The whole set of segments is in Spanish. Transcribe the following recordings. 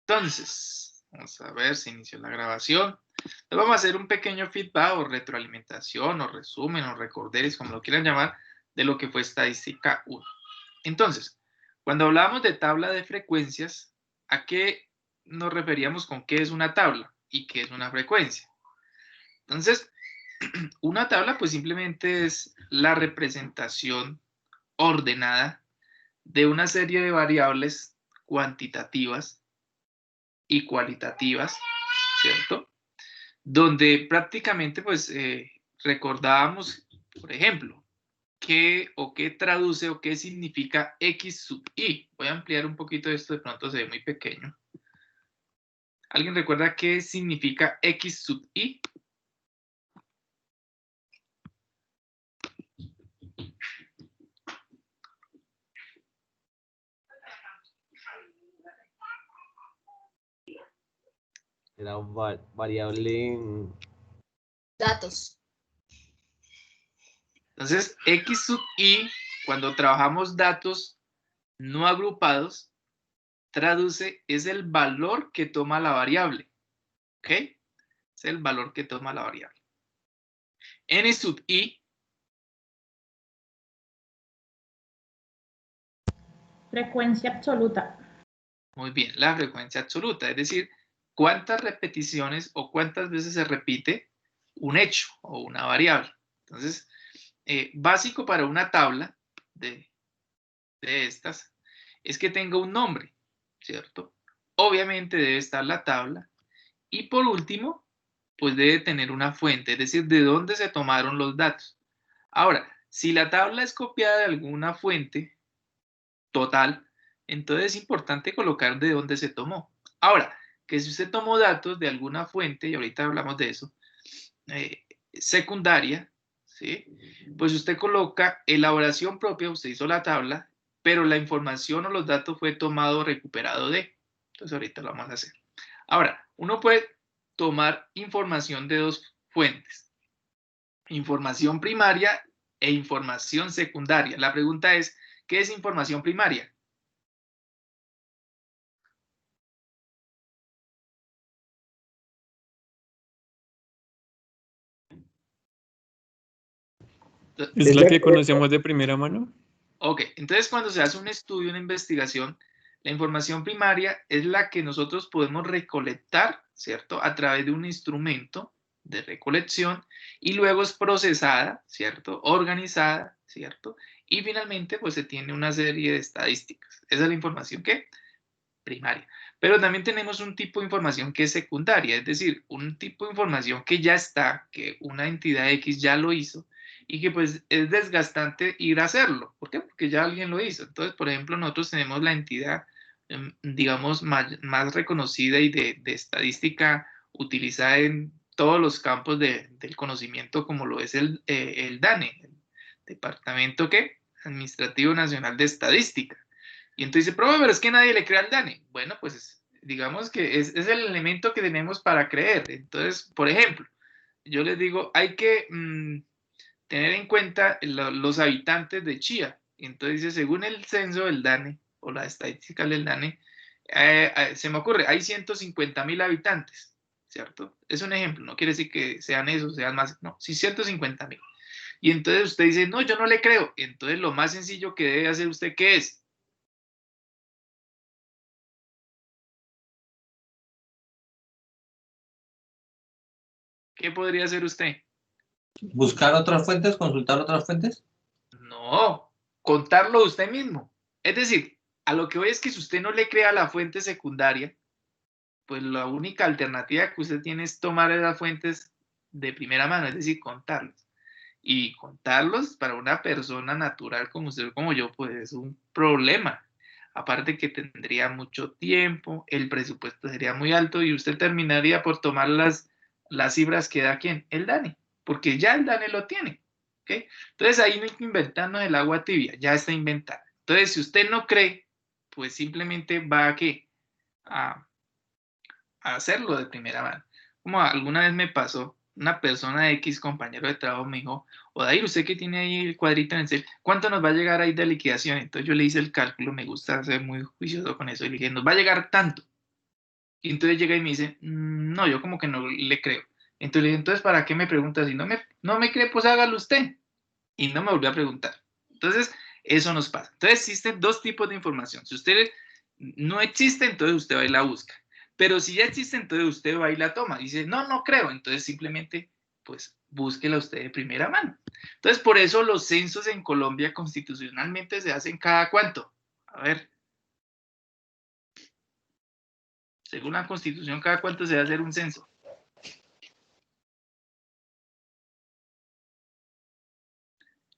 Entonces, vamos a ver si inició la grabación. Entonces, vamos a hacer un pequeño feedback o retroalimentación o resumen o recorderis, como lo quieran llamar, de lo que fue estadística 1. Entonces, cuando hablábamos de tabla de frecuencias, ¿a qué nos referíamos con qué es una tabla y qué es una frecuencia? Entonces, una tabla pues simplemente es la representación ordenada de una serie de variables cuantitativas y cualitativas, ¿cierto? Donde prácticamente pues recordábamos, por ejemplo, qué o qué traduce o qué significa X sub I. Voy a ampliar un poquito esto, de pronto se ve muy pequeño. ¿Alguien recuerda qué significa X sub I? Era variable en... Datos. Entonces, X sub I, cuando trabajamos datos no agrupados, traduce, es el valor que toma la variable. ¿Ok? Es el valor que toma la variable. N sub I. Frecuencia absoluta. Muy bien, la frecuencia absoluta, es decir, cuántas repeticiones o cuántas veces se repite un hecho o una variable. Entonces, básico para una tabla de estas es que tenga un nombre, ¿cierto? Obviamente debe estar la tabla y por último, pues debe tener una fuente, es decir, de dónde se tomaron los datos. Ahora, si la tabla es copiada de alguna fuente total, entonces es importante colocar de dónde se tomó. Ahora, que si usted tomó datos de alguna fuente, y ahorita hablamos de eso, secundaria, ¿sí? Pues usted coloca elaboración propia, usted hizo la tabla, pero la información o los datos fue tomado o recuperado de. Entonces ahorita lo vamos a hacer. Ahora, uno puede tomar información de dos fuentes, información primaria e información secundaria. La pregunta es, ¿qué es información primaria? ¿Es la que conocemos de primera mano? Ok, entonces cuando se hace un estudio, una investigación, la información primaria es la que nosotros podemos recolectar, ¿cierto? A través de un instrumento de recolección y luego es procesada, ¿cierto? Organizada, ¿cierto? Y finalmente pues se tiene una serie de estadísticas. Esa es la información que primaria. Pero también tenemos un tipo de información que es secundaria, es decir, un tipo de información que ya está, que una entidad X ya lo hizo y que pues es desgastante ir a hacerlo. ¿Por qué? Porque ya alguien lo hizo. Entonces, por ejemplo, nosotros tenemos la entidad, digamos, más reconocida y de estadística utilizada en todos los campos del conocimiento, como lo es el DANE, el Departamento ¿qué? Administrativo Nacional de Estadística. Y entonces dice, profe, pero es que nadie le cree al DANE. Bueno, pues digamos que es el elemento que tenemos para creer. Entonces, por ejemplo, yo les digo, hay que tener en cuenta los habitantes de Chía. Y entonces dice, según el censo del DANE, o la estadística del DANE, se me ocurre, hay 150.000 habitantes, ¿cierto? Es un ejemplo, no quiere decir que sean esos, sean más, no, sí 150.000. Y entonces usted dice, no, yo no le creo. Entonces lo más sencillo que debe hacer usted, ¿qué es? ¿Qué podría hacer usted? ¿Buscar otras fuentes? ¿Consultar otras fuentes? No, contarlo usted mismo. Es decir, a lo que voy es que si usted no le crea la fuente secundaria, pues la única alternativa que usted tiene es tomar las fuentes de primera mano, es decir, contarlos. Y contarlos para una persona natural como usted o como yo, pues es un problema. Aparte que tendría mucho tiempo, el presupuesto sería muy alto y usted terminaría por tomar las cifras que da quién, el DANE, porque ya el DANE lo tiene. ¿Okay? Entonces ahí no hay que inventarnos el agua tibia, ya está inventada. Entonces si usted no cree, pues simplemente va a, ¿qué? A hacerlo de primera mano. Como alguna vez me pasó, una persona X, compañero de trabajo, me dijo, Odair, usted que tiene ahí el cuadrito en Excel, ¿cuánto nos va a llegar ahí de liquidación? Entonces yo le hice el cálculo, me gusta ser muy juicioso con eso, y le dije, nos va a llegar tanto. Y entonces llega y me dice, no, yo como que no le creo. Entonces le dije, entonces, ¿para qué me pregunta? Si no me cree, pues hágalo usted. Y no me volvió a preguntar. Entonces, eso nos pasa. Entonces, existen dos tipos de información. Si usted no existe, entonces usted va y la busca. Pero si ya existe, entonces usted va y la toma. Dice, no, no creo. Entonces, simplemente, pues, búsquela usted de primera mano. Entonces, por eso los censos en Colombia constitucionalmente se hacen cada ¿cuánto? A ver. Según la Constitución, ¿cada cuánto se debe hacer un censo?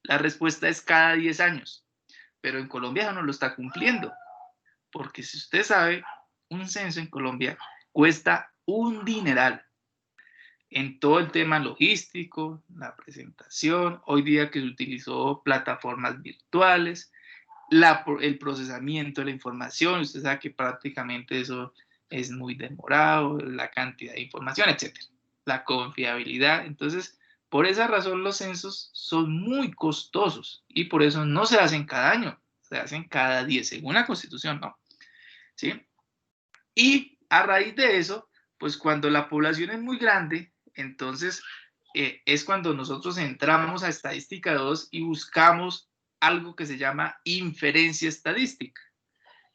La respuesta es cada 10 años. Pero en Colombia eso no lo está cumpliendo. Porque si usted sabe, un censo en Colombia cuesta un dineral. En todo el tema logístico, la presentación, hoy día que se utilizó plataformas virtuales, el procesamiento de la información, usted sabe que prácticamente eso es muy demorado, la cantidad de información, etc. La confiabilidad. Entonces, por esa razón los censos son muy costosos y por eso no se hacen cada año, se hacen cada 10, según la Constitución, ¿no? ¿Sí? Y a raíz de eso, pues cuando la población es muy grande, entonces es cuando nosotros entramos a estadística 2 y buscamos algo que se llama inferencia estadística.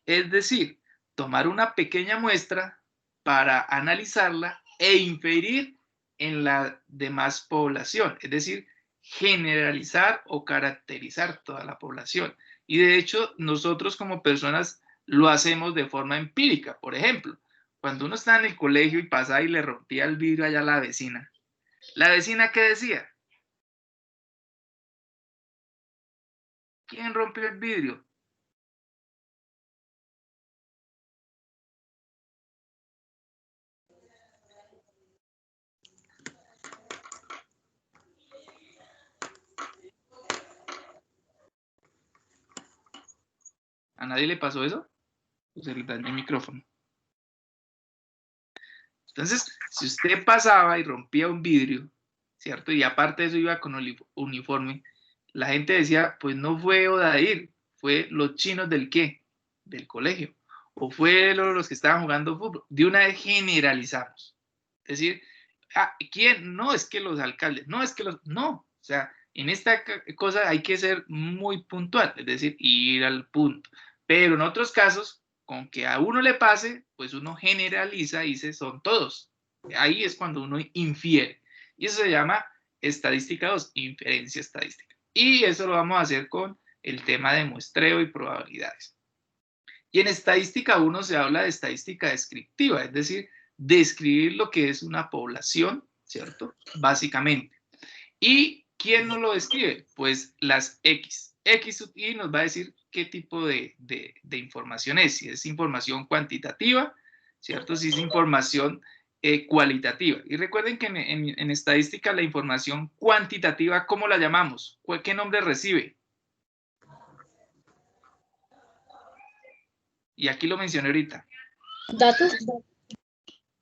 Es decir, tomar una pequeña muestra para analizarla e inferir en la demás población, es decir, generalizar o caracterizar toda la población. Y de hecho, nosotros como personas lo hacemos de forma empírica. Por ejemplo, cuando uno está en el colegio y pasaba y le rompía el vidrio allá a la vecina ¿qué decía? ¿Quién rompió el vidrio? ¿A nadie le pasó eso? Pues se le dañó el micrófono. Entonces, si usted pasaba y rompía un vidrio, ¿cierto? Y aparte de eso iba con uniforme, la gente decía, pues no fue Odair, fue los chinos del qué, del colegio, o fue los que estaban jugando fútbol. De una vez generalizamos. Es decir, ¿quién? No, es que los alcaldes, no, es que los, no, o sea, en esta cosa hay que ser muy puntual, es decir, ir al punto. Pero en otros casos, con que a uno le pase, pues uno generaliza y dice, son todos. Ahí es cuando uno infiere. Y eso se llama estadística 2, inferencia estadística. Y eso lo vamos a hacer con el tema de muestreo y probabilidades. Y en estadística 1 se habla de estadística descriptiva, es decir, describir lo que es una población, ¿cierto? Básicamente. ¿Y quién nos lo describe? Pues las X. X y nos va a decir qué tipo de información es. Si es información cuantitativa, ¿cierto? Si es información cualitativa. Y recuerden que en estadística la información cuantitativa, ¿cómo la llamamos? ¿Qué nombre recibe? Y aquí lo mencioné ahorita. Datos.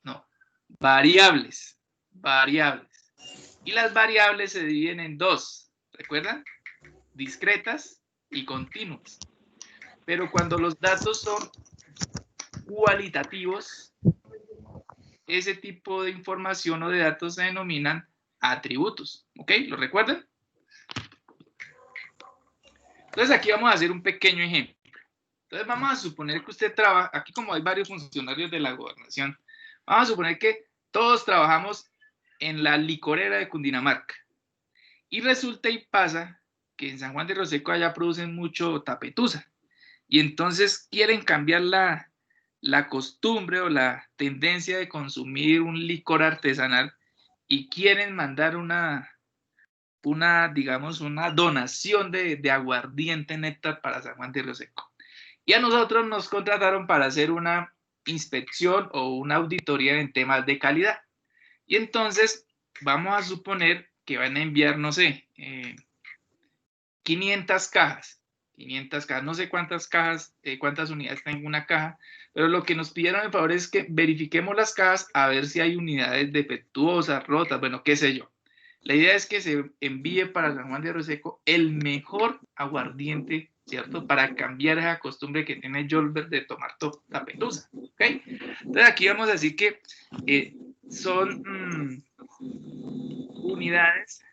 No, variables. Variables. Y las variables se dividen en dos, ¿recuerdan? Discretas y continuas. Pero cuando los datos son cualitativos, ese tipo de información o de datos se denominan atributos. ¿Ok? ¿Lo recuerdan? Entonces aquí vamos a hacer un pequeño ejemplo. Entonces vamos a suponer que usted trabaja, aquí como hay varios funcionarios de la gobernación, vamos a suponer que todos trabajamos en la licorera de Cundinamarca. Y resulta y pasa que en San Juan de Rioseco allá producen mucho tapetusa. Y entonces quieren cambiar la costumbre o la tendencia de consumir un licor artesanal y quieren mandar digamos, una donación de aguardiente néctar para San Juan de Rioseco. Y a nosotros nos contrataron para hacer una inspección o una auditoría en temas de calidad. Y entonces vamos a suponer que van a enviar, no sé, 500 cajas, no sé cuántas cajas, cuántas unidades está en una caja, pero lo que nos pidieron el favor es que verifiquemos las cajas a ver si hay unidades defectuosas, rotas, bueno, qué sé yo. La idea es que se envíe para San Juan de Rioseco el mejor aguardiente ¿cierto? Para cambiar esa costumbre que tiene Jolbert de tomar la pelusa, ¿ok? Entonces aquí vamos a decir que son unidades.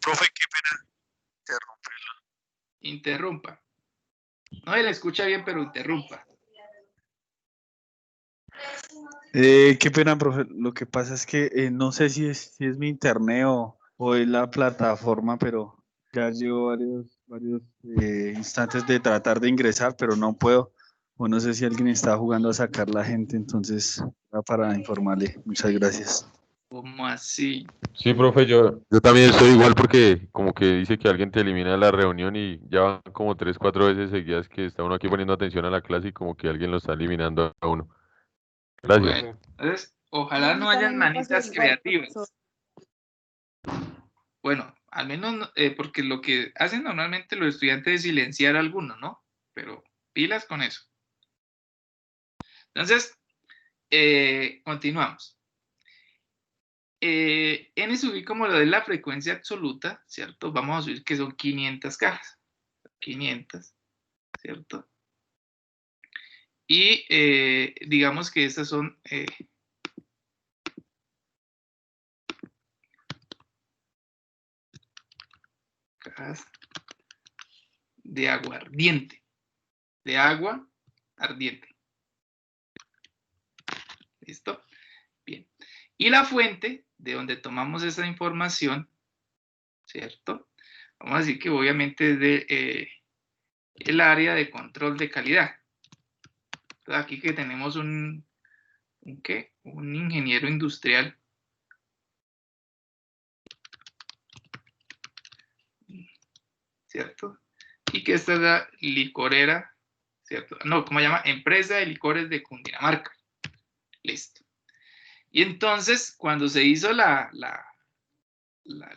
Profe, qué pena interrumpirlo. Interrumpa. No se le escucha bien, pero interrumpa. Qué pena, profe. Lo que pasa es que no sé si es mi internet o es la plataforma, pero ya llevo varios instantes de tratar de ingresar, pero no puedo. O no sé si alguien está jugando a sacar la gente, entonces era para informarle. Muchas gracias. ¿Cómo así? Sí, profe, yo también estoy igual porque como que dice que alguien te elimina de la reunión y ya van como 3, 4 veces seguidas que está uno aquí poniendo atención a la clase y como que alguien lo está eliminando a uno. Gracias. Bueno, entonces, ojalá no hayan manitas creativas. Bueno, al menos porque lo que hacen normalmente los estudiantes es silenciar a alguno, ¿no? Pero pilas con eso. Entonces, continuamos. N subir como lo de la frecuencia absoluta, ¿cierto? Vamos a subir que son 500 cajas. 500, ¿cierto? Y digamos que estas son cajas de aguardiente. De agua ardiente. ¿Listo? Bien. Y la fuente de donde tomamos esa información, ¿cierto? Vamos a decir que obviamente es de el área de control de calidad. Entonces aquí que tenemos un ingeniero industrial. ¿Cierto? Y que esta es la licorera, ¿cierto? No, ¿cómo se llama? Empresa de licores de Cundinamarca. Listo. Y entonces, cuando se hizo la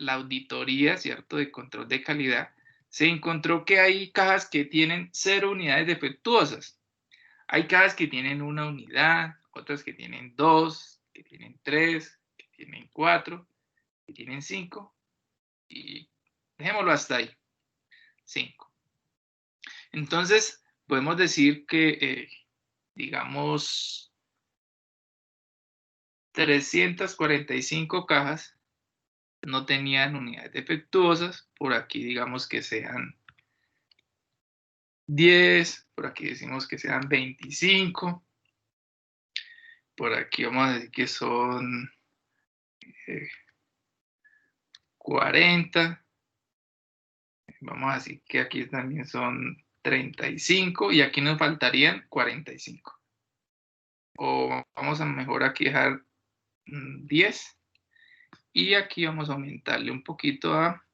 auditoría, ¿cierto? De control de calidad, se encontró que hay cajas que tienen 0 unidades defectuosas. Hay cajas que tienen 1 unidad, otras que tienen 2, que tienen 3, que tienen 4, que tienen 5, y dejémoslo hasta ahí, 5. Entonces, podemos decir que, digamos, 345 cajas no tenían unidades defectuosas. Por aquí digamos que sean 10, por aquí decimos que sean 25. Por aquí vamos a decir que son 40. Vamos a decir que aquí también son 35 y aquí nos faltarían 45. O vamos a mejor aquí dejar 10 y aquí vamos a aumentarle un poquito a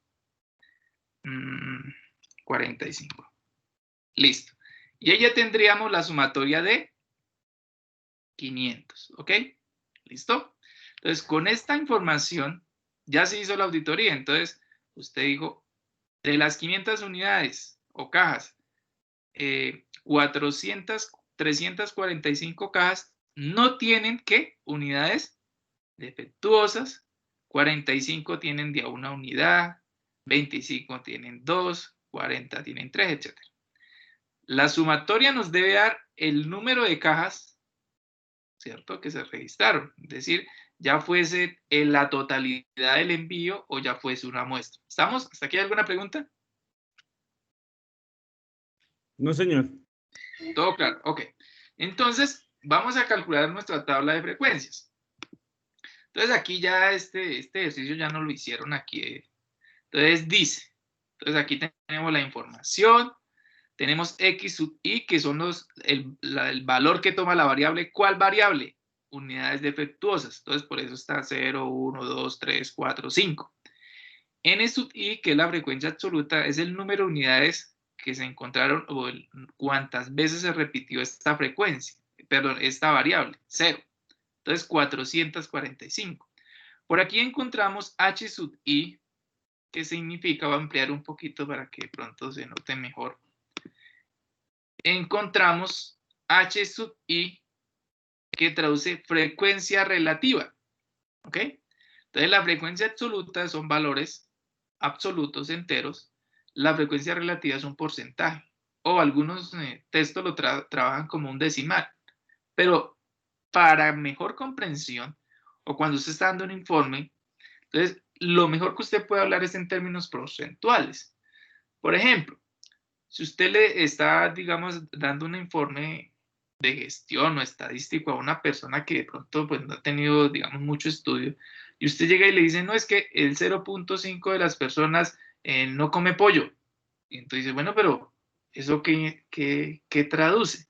45. Listo. Y ahí ya tendríamos la sumatoria de 500, ¿ok? ¿Listo? Entonces, con esta información ya se hizo la auditoría. Entonces, usted dijo, de las 500 unidades o cajas, 345 cajas no tienen, ¿qué? Unidades defectuosas, 45 tienen de a 1 unidad, 25 tienen 2, 40 tienen 3, etc. La sumatoria nos debe dar el número de cajas, ¿cierto?, que se registraron. Es decir, ya fuese en la totalidad del envío o ya fuese una muestra. ¿Estamos? ¿Hasta aquí hay alguna pregunta? No, señor. Todo claro, ok. Entonces, vamos a calcular nuestra tabla de frecuencias. Entonces, aquí ya este ejercicio ya no lo hicieron aquí. Entonces, dice, entonces aquí tenemos la información, tenemos X sub I, que son el valor que toma la variable. ¿Cuál variable? Unidades defectuosas. Entonces, por eso está 0, 1, 2, 3, 4, 5. N sub I, que es la frecuencia absoluta, es el número de unidades que se encontraron o cuántas veces se repitió esta frecuencia, perdón, esta variable, 0. Entonces, 445. Por aquí encontramos H sub I, que significa, voy a ampliar un poquito para que pronto se note mejor. Encontramos H sub I, que traduce frecuencia relativa. ¿Ok? Entonces, la frecuencia absoluta son valores absolutos enteros, la frecuencia relativa es un porcentaje. O algunos textos lo trabajan como un decimal. Pero para mejor comprensión, o cuando usted está dando un informe, entonces lo mejor que usted puede hablar es en términos porcentuales. Por ejemplo, si usted le está, digamos, dando un informe de gestión o estadístico a una persona que de pronto pues, no ha tenido, digamos, mucho estudio, y usted llega y le dice, no, es que el 0.5 de las personas no come pollo. Y entonces dice, bueno, pero ¿eso qué traduce?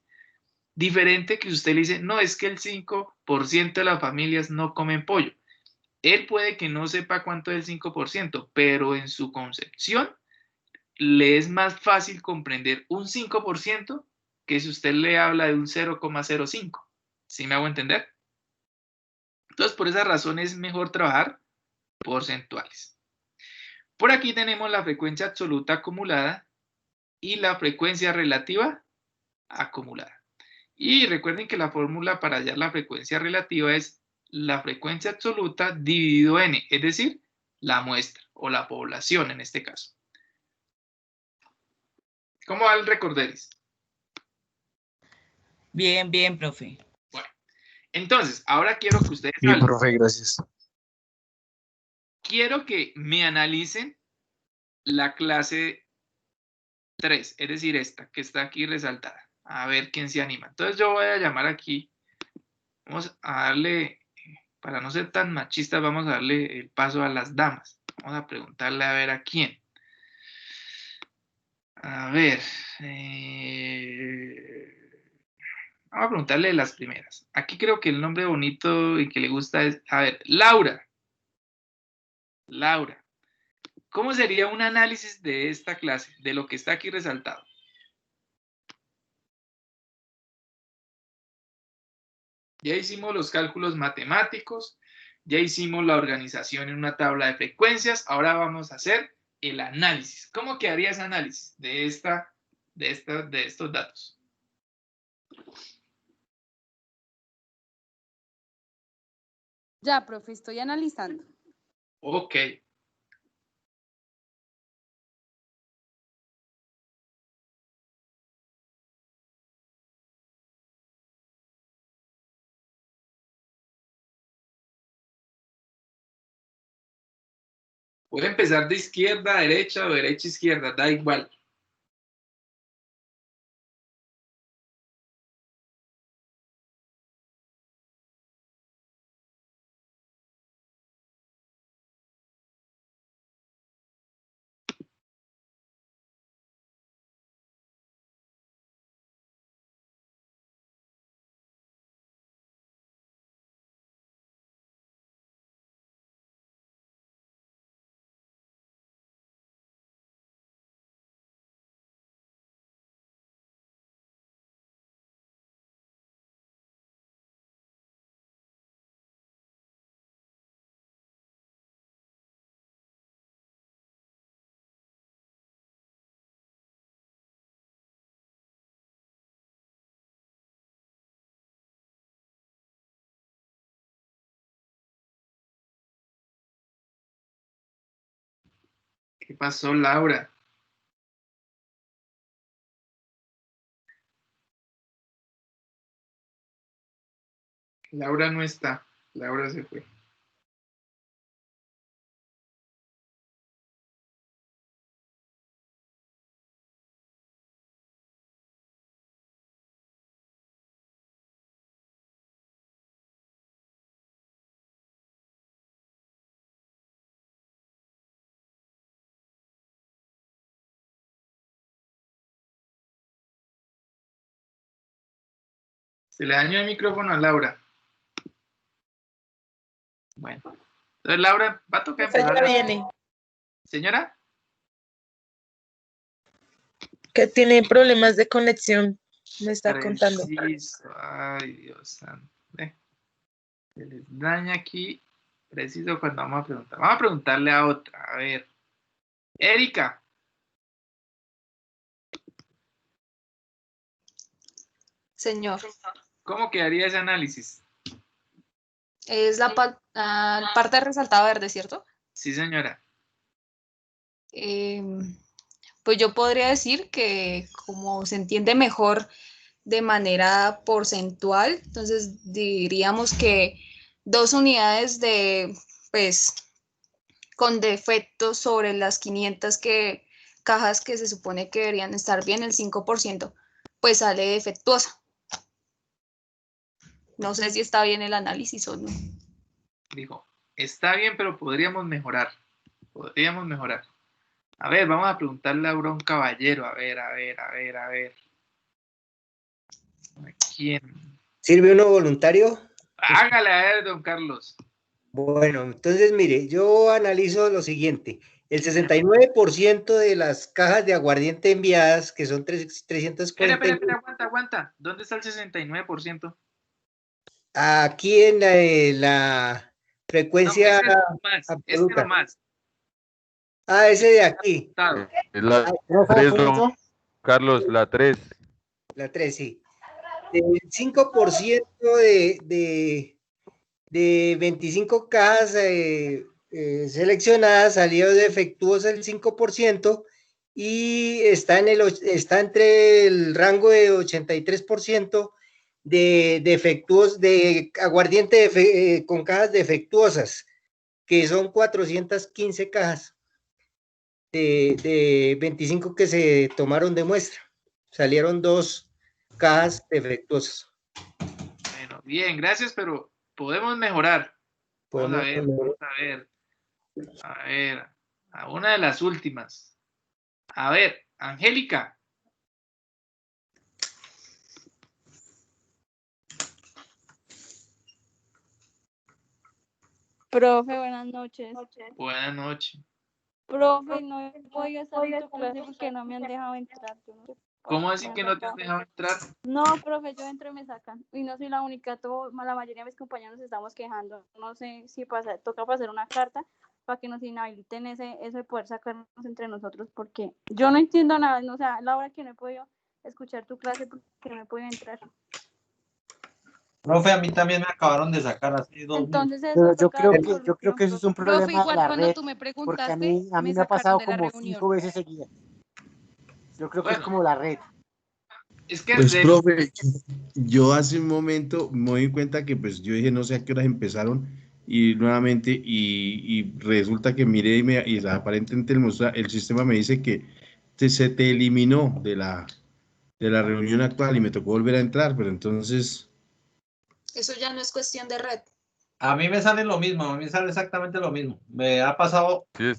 Diferente que usted le dice, no, es que el 5% de las familias no comen pollo. Él puede que no sepa cuánto es el 5%, pero en su concepción le es más fácil comprender un 5% que si usted le habla de un 0,05. ¿Sí me hago entender? Entonces, por esa razón es mejor trabajar porcentuales. Por aquí tenemos la frecuencia absoluta acumulada y la frecuencia relativa acumulada. Y recuerden que la fórmula para hallar la frecuencia relativa es la frecuencia absoluta dividido n, es decir, la muestra o la población en este caso. ¿Cómo va el recorderis? Bien, bien, profe. Bueno, entonces, ahora quiero que ustedes Bien, hablen. profe, gracias. Quiero que me analicen la clase 3, es decir, esta que está aquí resaltada. A ver quién se anima. Entonces yo voy a llamar aquí. Vamos a darle, para no ser tan machistas, vamos a darle el paso a las damas. Vamos a preguntarle a ver a quién. A ver. Vamos a preguntarle de las primeras. Aquí creo que el nombre bonito y que le gusta es, a ver, Laura. Laura. ¿Cómo sería un análisis de esta clase, de lo que está aquí resaltado? Ya hicimos los cálculos matemáticos, ya hicimos la organización en una tabla de frecuencias, ahora vamos a hacer el análisis. ¿Cómo quedaría ese análisis de estos datos? Ya, profe, estoy analizando. Ok. Puede empezar de izquierda a derecha o derecha a izquierda, da igual. ¿Qué pasó, Laura? Laura no está. Laura se fue. Se le dañó el micrófono a Laura. Bueno. Entonces, Laura, va a tocar empezar. Ya viene. Señora. Que tiene problemas de conexión, me está contando. Preciso. Ay, Dios santo. Se les daña aquí. Preciso cuando vamos a preguntar. Vamos a preguntarle a otra. A ver. Erika. Señor, ¿Cómo quedaría ese análisis? es la parte resaltada verde, ¿cierto? Sí, señora. Pues yo podría decir que como se entiende mejor de manera porcentual, entonces diríamos que 2 unidades de, pues, con defectos sobre las 500 cajas que se supone que deberían estar bien, el 5%, pues sale defectuosa. No sé si está bien el análisis o no. Dijo, está bien, pero podríamos mejorar. Podríamos mejorar. A ver, vamos a preguntarle a un caballero. A ver. ¿Quién? ¿Sirve uno voluntario? Hágale, a ver, don Carlos. Bueno, entonces mire, yo analizo lo siguiente. El 69% de las cajas de aguardiente enviadas, que son 340. Espera, aguanta. ¿Dónde está el 69%? Aquí en la frecuencia absoluta. Este más. Ah, ese de aquí. Es la 3, don Carlos, la 3. La 3, sí. El 5% de 25 cajas seleccionadas salió defectuosa el 5% y está entre el rango de 83% de defectuosos, de aguardiente con cajas defectuosas, que son 415 cajas de 25 que se tomaron de muestra. Salieron 2 cajas defectuosas. Bueno, bien, gracias, pero podemos mejorar. Vamos a ver, a una de las últimas. A ver, Angélica. Profe, buenas noches. Buenas noches. Profe, no he podido estar en tu clase porque no me han dejado entrar. ¿Cómo así que no te han dejado entrar? No, profe, yo entro y me sacan. Y no soy la única, la mayoría de mis compañeros nos estamos quejando. No sé si toca pasar una carta para que nos inhabiliten eso de poder sacarnos entre nosotros, porque yo no entiendo nada. O sea, la hora que no he podido escuchar tu clase porque no he podido entrar. Profe, a mí también me acabaron de sacar así 2 Entonces Pero yo creo que eso es un problema Profe, igual de la cuando red, tú me porque preguntaste, a mí me ha pasado como 5 veces seguidas. Yo creo que es como la red. Es que pues, profe, yo hace un momento me di cuenta que pues yo dije no sé a qué horas empezaron y nuevamente y resulta que miré y aparentemente el sistema me dice que se te eliminó de la reunión actual y me tocó volver a entrar, pero entonces... Eso ya no es cuestión de red. A mí me sale lo mismo, a mí me sale exactamente lo mismo. Me ha pasado Sí,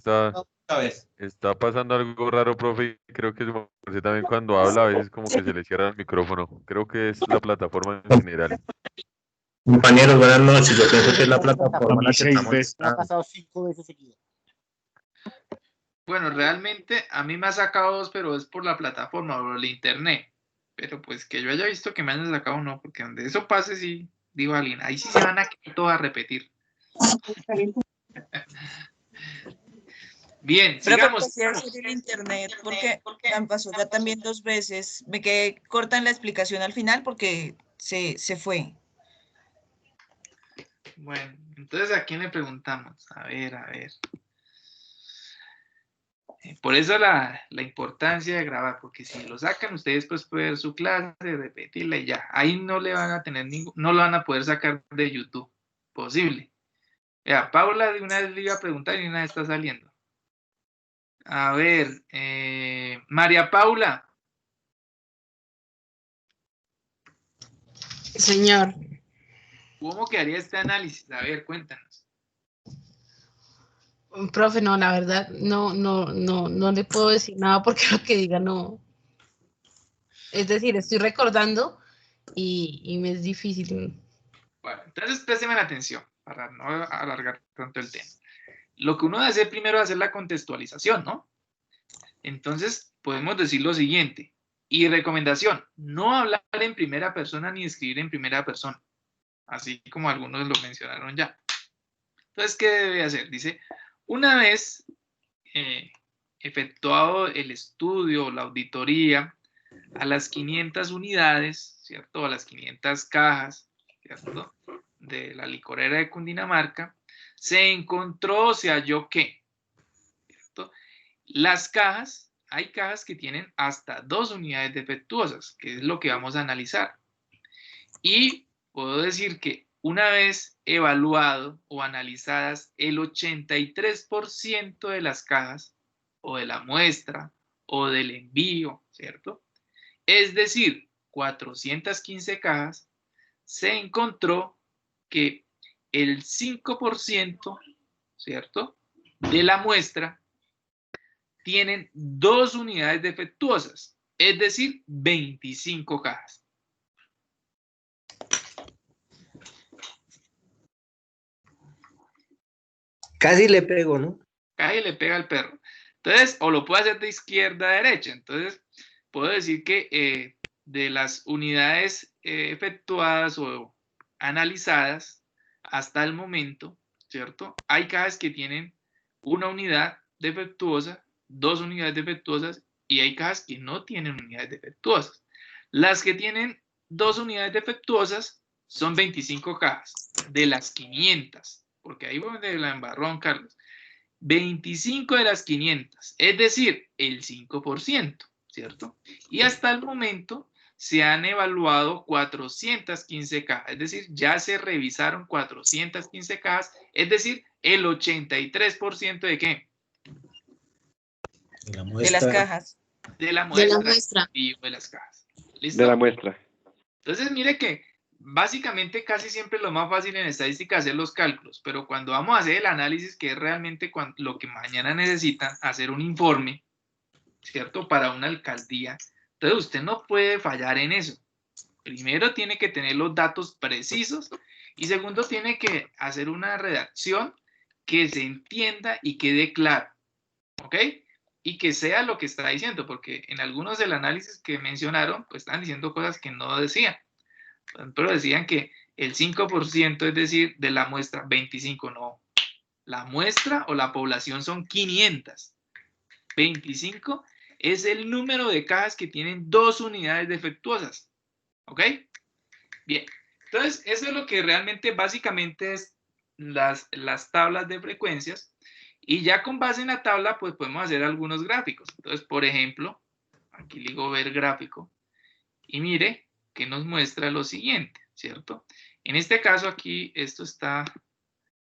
está pasando algo raro, profe, y creo que usted también cuando habla a veces como que se le cierra el micrófono. Creo que es la plataforma en general. Compañeros, buenas noches. Yo pienso que es la plataforma en la que estamos. Me ha pasado 5 veces seguidas. Bueno, realmente a mí me ha sacado 2, pero es por la plataforma o el internet. Pero pues que yo haya visto que me hayan sacado, no, porque donde eso pase, sí, digo a alguien, ahí sí se van a quedar todos a repetir. Bien, pero sigamos. el internet, porque me pasó ya también 2 veces. Me quedé corta en la explicación al final porque se fue. Bueno, entonces ¿a quién le preguntamos? A ver. Por eso la importancia de grabar, porque si lo sacan ustedes pues pueden ver su clase, repetirla y ya. Ahí no le van a tener no lo van a poder sacar de YouTube. Posible. Vea, Paula de una vez le iba a preguntar y una vez está saliendo. A ver, María Paula. Señor. ¿Cómo quedaría este análisis? A ver, cuéntanos. Profe, no, la verdad, no le puedo decir nada porque lo que diga no. Es decir, estoy recordando y me es difícil. Bueno, entonces présteme la atención para no alargar tanto el tema. Lo que uno debe hacer primero es hacer la contextualización, ¿no? Entonces, podemos decir lo siguiente. Y recomendación, no hablar en primera persona ni escribir en primera persona. Así como algunos lo mencionaron ya. Entonces, ¿qué debe hacer? Dice, una vez efectuado el estudio, la auditoría, a las 500 unidades, ¿cierto? A las 500 cajas, ¿cierto? De la licorera de Cundinamarca, se halló ¿qué? ¿Cierto? Las cajas, hay cajas que tienen hasta 2 unidades defectuosas, que es lo que vamos a analizar. Y puedo decir que una vez evaluado o analizadas el 83% de las cajas o de la muestra o del envío, ¿cierto? Es decir, 415 cajas, se encontró que el 5%, ¿cierto?, de la muestra tienen 2 unidades defectuosas, es decir, 25 cajas. Casi le pego, ¿no? Casi le pega al perro. Entonces, o lo puedo hacer de izquierda a derecha. Entonces, puedo decir que de las unidades efectuadas o analizadas hasta el momento, ¿cierto? Hay cajas que tienen 1 unidad defectuosa, 2 unidades defectuosas y hay cajas que no tienen unidades defectuosas. Las que tienen 2 unidades defectuosas son 25 cajas de las 500, porque ahí fue donde la embarró Carlos. 25 de las 500, es decir, el 5%, ¿cierto? Y hasta el momento se han evaluado 415 cajas, es decir, ya se revisaron 415 cajas, es decir, el 83% de ¿qué? De las cajas. De la muestra. De las cajas. ¿Listo? De la muestra. Entonces, mire que básicamente casi siempre lo más fácil en estadística es hacer los cálculos, pero cuando vamos a hacer el análisis, que es realmente lo que mañana necesitan, hacer un informe, ¿cierto? Para una alcaldía, entonces usted no puede fallar en eso. Primero tiene que tener los datos precisos y segundo tiene que hacer una redacción que se entienda y quede claro, ¿ok? Y que sea lo que está diciendo, porque en algunos del análisis que mencionaron, pues están diciendo cosas que no decían. Pero decían que el 5%, es decir, de la muestra, 25, no. La muestra o la población son 500. 25 es el número de cajas que tienen 2 unidades defectuosas. ¿Ok? Bien. Entonces, eso es lo que realmente básicamente es las tablas de frecuencias. Y ya con base en la tabla, pues podemos hacer algunos gráficos. Entonces, por ejemplo, aquí le digo ver gráfico. Y mire que nos muestra lo siguiente, ¿cierto? En este caso aquí esto está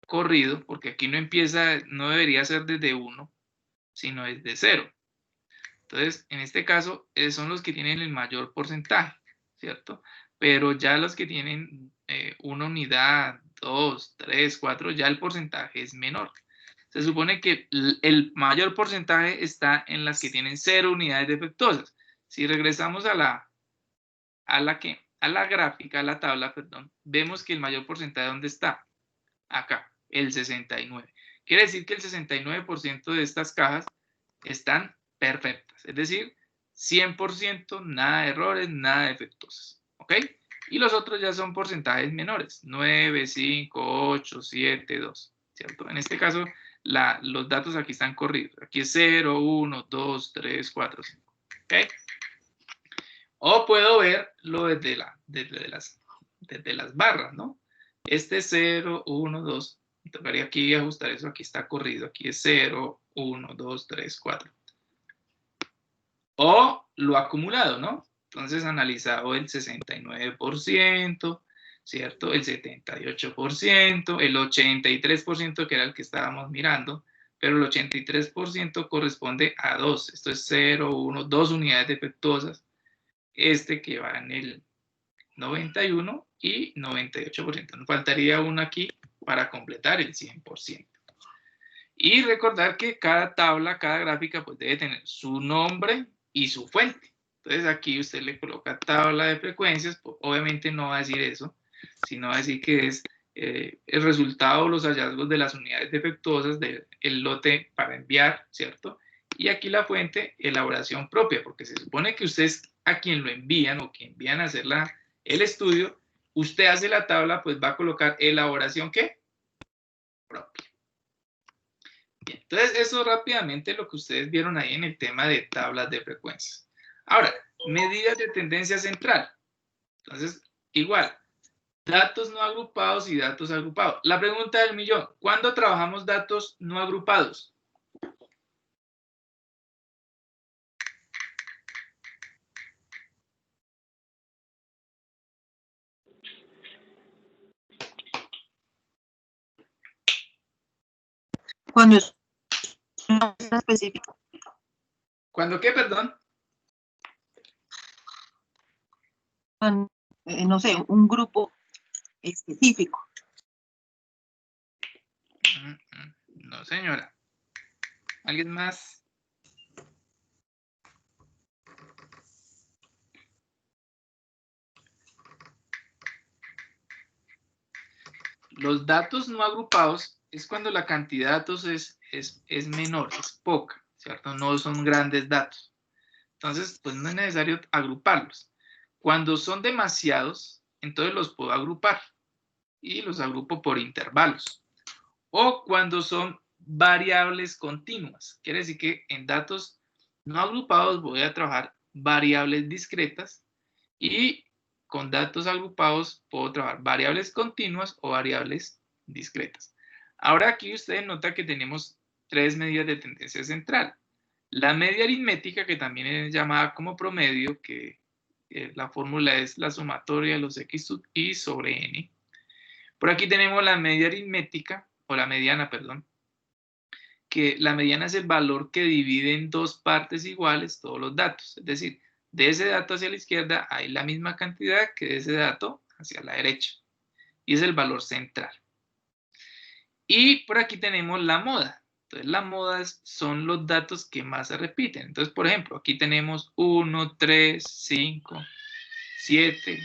corrido, porque aquí no empieza, no debería ser desde 1, sino desde 0. Entonces, en este caso, son los que tienen el mayor porcentaje, ¿cierto? Pero ya los que tienen 1 unidad, 2, 3, 4, ya el porcentaje es menor. Se supone que el mayor porcentaje está en las que tienen 0 unidades defectuosas. Si regresamos a la gráfica, a la tabla, perdón, vemos que el mayor porcentaje, ¿dónde está? Acá, el 69. Quiere decir que el 69% de estas cajas están perfectas, es decir, 100%, nada de errores, nada de defectuosas, ¿ok? Y los otros ya son porcentajes menores, 9, 5, 8, 7, 2, ¿cierto? En este caso, los datos aquí están corridos. Aquí es 0, 1, 2, 3, 4, 5, ¿ok? O puedo verlo desde las barras, ¿no? Este es 0, 1, 2. Me tocaría aquí ajustar eso. Aquí está corrido. Aquí es 0, 1, 2, 3, 4. O lo acumulado, ¿no? Entonces, analizado el 69%, ¿cierto? El 78%, el 83%, que era el que estábamos mirando, pero el 83% corresponde a 2. Esto es 0, 1, 2 unidades defectuosas. Este que va en el 91 y 98%. Nos faltaría uno aquí para completar el 100%. Y recordar que cada tabla, cada gráfica, pues debe tener su nombre y su fuente. Entonces aquí usted le coloca tabla de frecuencias, pues obviamente no va a decir eso, sino va a decir que es el resultado o los hallazgos de las unidades defectuosas del lote para enviar, ¿cierto? Y aquí la fuente, elaboración propia, porque se supone que ustedes a quien lo envían o que envían a hacer el estudio, usted hace la tabla, pues va a colocar elaboración, ¿qué? Propia. Bien, entonces eso rápidamente lo que ustedes vieron ahí en el tema de tablas de frecuencias. Ahora, medidas de tendencia central. Entonces, igual, datos no agrupados y datos agrupados. La pregunta del millón, ¿cuándo trabajamos datos no agrupados? Cuando es una muestra específica. ¿Cuándo qué, perdón? No sé, un grupo específico. No, señora. ¿Alguien más? Los datos no agrupados es cuando la cantidad de datos es menor, es poca, ¿cierto? No son grandes datos. Entonces, pues no es necesario agruparlos. Cuando son demasiados, entonces los puedo agrupar y los agrupo por intervalos. O cuando son variables continuas. Quiere decir que en datos no agrupados voy a trabajar variables discretas y con datos agrupados puedo trabajar variables continuas o variables discretas. Ahora aquí ustedes notan que tenemos tres medidas de tendencia central. La media aritmética, que también es llamada como promedio, que la fórmula es la sumatoria de los x sub i sobre n. Por aquí tenemos la media aritmética, o la mediana, perdón, que la mediana es el valor que divide en dos partes iguales todos los datos. Es decir, de ese dato hacia la izquierda hay la misma cantidad que de ese dato hacia la derecha. Y es el valor central. Y por aquí tenemos la moda. Entonces, la moda son los datos que más se repiten. Entonces, por ejemplo, aquí tenemos 1, 3, 5, 7,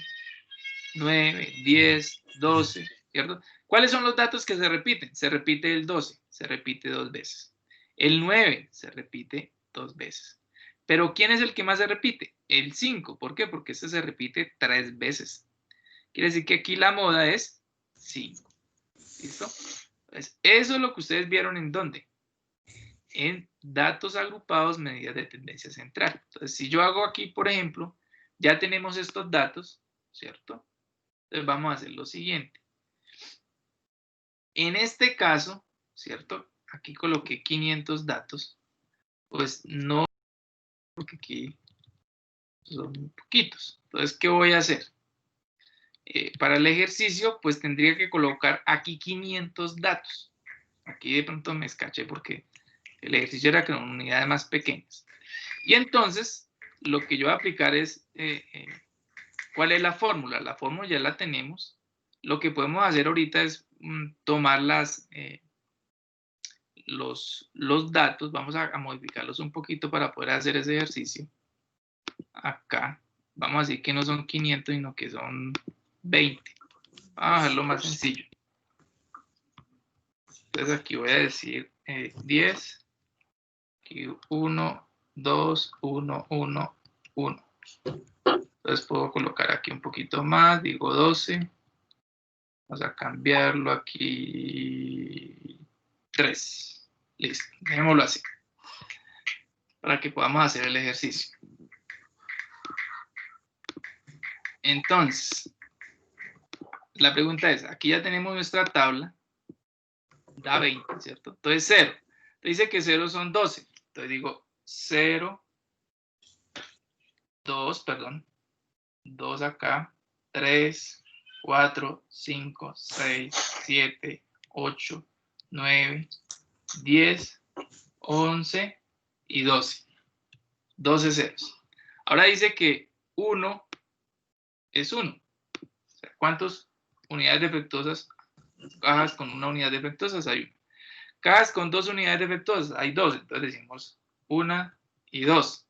9, 10, 12, ¿cierto? ¿Cuáles son los datos que se repiten? Se repite el 12, se repite 2 veces. El 9 se repite 2 veces. Pero ¿quién es el que más se repite? El 5. ¿Por qué? Porque este se repite 3 veces. Quiere decir que aquí la moda es 5. ¿Listo? Entonces, eso es lo que ustedes vieron en ¿dónde? En datos agrupados, medidas de tendencia central. Entonces, si yo hago aquí, por ejemplo, ya tenemos estos datos, ¿cierto? Entonces vamos a hacer lo siguiente. En este caso, ¿cierto? Aquí coloqué 500 datos. Pues no, porque aquí son muy poquitos. Entonces, ¿qué voy a hacer? Para el ejercicio, pues tendría que colocar aquí 500 datos. Aquí de pronto me escaché porque el ejercicio era con unidades más pequeñas. Y entonces, lo que yo voy a aplicar es, ¿cuál es la fórmula? La fórmula ya la tenemos. Lo que podemos hacer ahorita es tomar los datos, vamos a modificarlos un poquito para poder hacer ese ejercicio. Acá, vamos a decir que no son 500, sino que son 20. Vamos a hacerlo más sencillo. Entonces aquí voy a decir 10, aquí 1, 2, 1, 1, 1. Entonces puedo colocar aquí un poquito más, digo 12. Vamos a cambiarlo aquí 3. Listo, dejémoslo así. Para que podamos hacer el ejercicio. Entonces, la pregunta es, aquí ya tenemos nuestra tabla. Da 20, ¿cierto? Entonces 0. Dice que 0 son 12. Entonces digo 0, 2, perdón. 2 acá, 3, 4, 5, 6, 7, 8, 9, 10, 11 y 12. 12 ceros. Ahora dice que 1 es 1. O sea, ¿cuántas unidades defectuosas? Cajas con una unidad defectuosa hay 1. Cajas con 2 unidades defectuosas hay 2. Entonces decimos 1 y 2.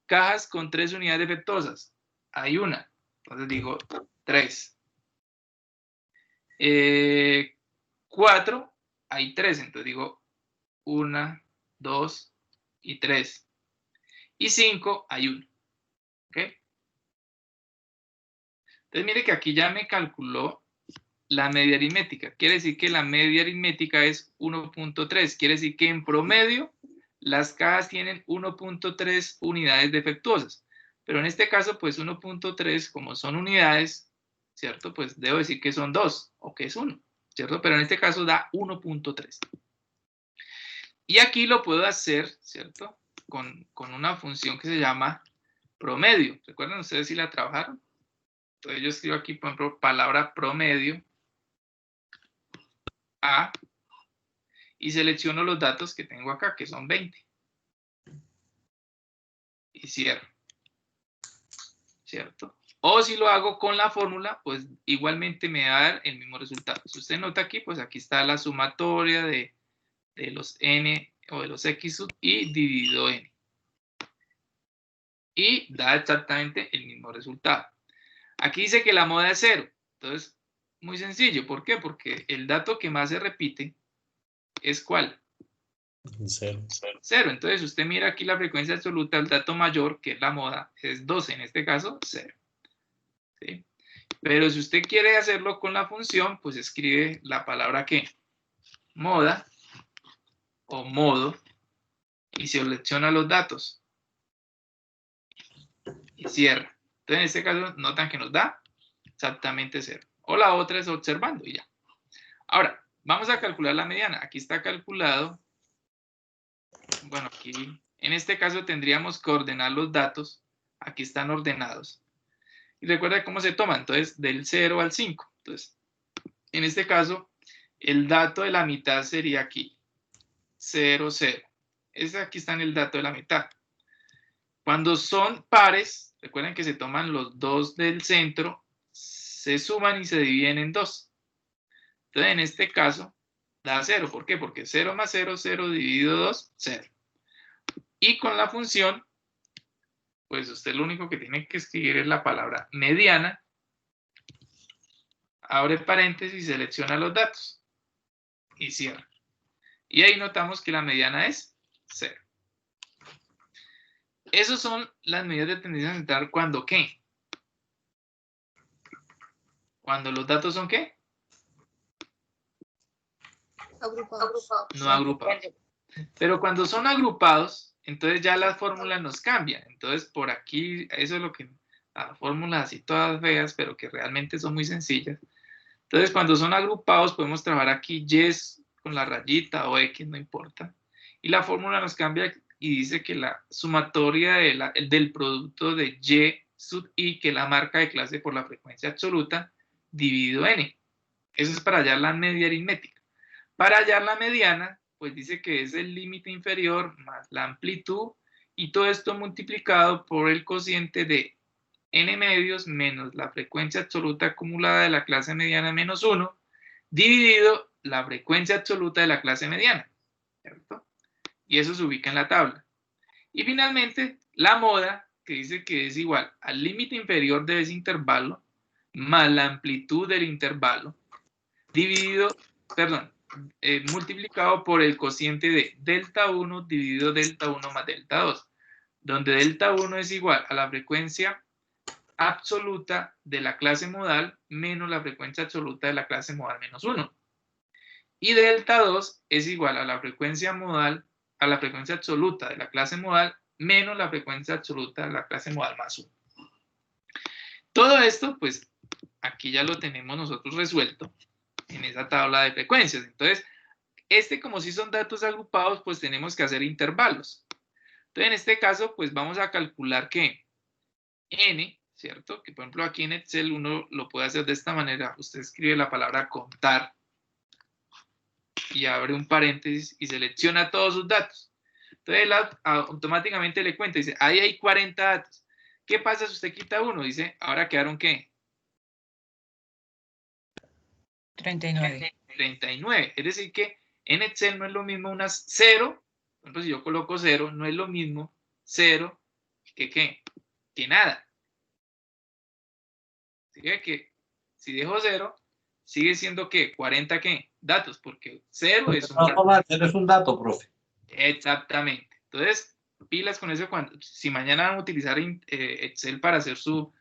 Cajas con 3 unidades defectuosas hay 1. Entonces digo 3. 4 hay 3. Entonces digo 1, 2 y 3. Y 5 hay 1. ¿Ok? Entonces mire que aquí ya me calculó la media aritmética. Quiere decir que la media aritmética es 1.3. Quiere decir que en promedio las cajas tienen 1.3 unidades defectuosas. Pero en este caso, pues 1.3, como son unidades, ¿cierto? Pues debo decir que son 2 o que es 1, ¿cierto? Pero en este caso da 1.3. Y aquí lo puedo hacer, ¿cierto? Con una función que se llama promedio. ¿Recuerdan ustedes si la trabajaron? Entonces yo escribo aquí, por ejemplo, palabra promedio A. y selecciono los datos que tengo acá, que son 20. Y cierro. ¿Cierto? O si lo hago con la fórmula, pues igualmente me va a dar el mismo resultado. Si usted nota aquí, pues aquí está la sumatoria de los n o de los x sub i dividido n. Y da exactamente el mismo resultado. Aquí dice que la moda es 0. Entonces, muy sencillo. ¿Por qué? Porque el dato que más se repite es ¿cuál? 0. 0. Entonces, usted mira aquí la frecuencia absoluta, el dato mayor, que es la moda, es 12. En este caso, 0. ¿Sí? Pero si usted quiere hacerlo con la función, pues escribe la palabra ¿qué? Moda o modo y selecciona los datos y cierra. Entonces, en este caso, notan que nos da exactamente 0. O la otra es observando y ya. Ahora, vamos a calcular la mediana. Aquí está calculado. Bueno, aquí en este caso tendríamos que ordenar los datos. Aquí están ordenados. Y recuerda cómo se toma. Entonces, del 0 al 5. Entonces, en este caso, el dato de la mitad sería aquí. 0, 0. Aquí está en el dato de la mitad. Cuando son pares, recuerden que se toman los dos del centro, se suman y se dividen en 2. Entonces, en este caso, da 0. ¿Por qué? Porque 0 más 0, 0 dividido 2, 0. Y con la función, pues usted lo único que tiene que escribir es la palabra mediana, abre paréntesis, selecciona los datos y cierra. Y ahí notamos que la mediana es 0. Esas son las medidas de tendencia central cuando ¿qué? Cuando los datos son ¿qué? Agrupados. No agrupados. Pero cuando son agrupados, entonces ya las fórmulas nos cambian. Entonces por aquí, eso es lo que, las fórmulas así todas feas, pero que realmente son muy sencillas. Entonces cuando son agrupados podemos trabajar aquí y con la rayita o x, no importa. Y la fórmula nos cambia y dice que la sumatoria del producto de y sub i, que es la marca de clase por la frecuencia absoluta, dividido n. Eso es para hallar la media aritmética. Para hallar la mediana, pues dice que es el límite inferior más la amplitud y todo esto multiplicado por el cociente de n medios menos la frecuencia absoluta acumulada de la clase mediana menos 1 dividido la frecuencia absoluta de la clase mediana, ¿cierto? Y eso se ubica en la tabla. Y finalmente, la moda, que dice que es igual al límite inferior de ese intervalo más la amplitud del intervalo multiplicado por el cociente de delta 1 dividido delta 1 más delta 2, donde delta 1 es igual a la frecuencia absoluta de la clase modal menos la frecuencia absoluta de la clase modal menos 1. Y delta 2 es igual a la frecuencia modal, a la frecuencia absoluta de la clase modal menos la frecuencia absoluta de la clase modal más 1. Todo esto, pues, aquí ya lo tenemos nosotros resuelto en esa tabla de frecuencias. Entonces, como si son datos agrupados, pues tenemos que hacer intervalos. Entonces, en este caso, pues vamos a calcular que n, ¿cierto? Que por ejemplo aquí en Excel uno lo puede hacer de esta manera. Usted escribe la palabra contar y abre un paréntesis y selecciona todos sus datos. Entonces él automáticamente le cuenta, dice, ahí hay 40 datos. ¿Qué pasa si usted quita uno? Dice, ¿ahora quedaron qué? 39. 39. Es decir que en Excel no es lo mismo unas 0. Por ejemplo, si yo coloco 0, no es lo mismo 0 que ¿qué? Que nada. Así que si dejo 0, sigue siendo ¿qué? 40 ¿qué? Datos, porque 0 es un dato. 0 es un dato, profe. Exactamente. Entonces, pilas con eso si mañana van a utilizar Excel para hacer su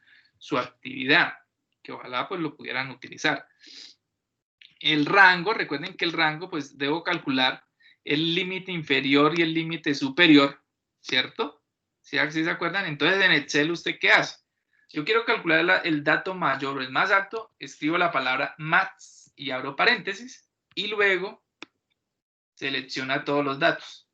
actividad, que ojalá pues lo pudieran utilizar. El rango, recuerden que el rango pues debo calcular el límite inferior y el límite superior, ¿cierto? ¿Sí se acuerdan? Entonces en Excel, ¿usted qué hace? Yo quiero calcular el dato mayor o el más alto, escribo la palabra max y abro paréntesis y luego selecciona todos los datos.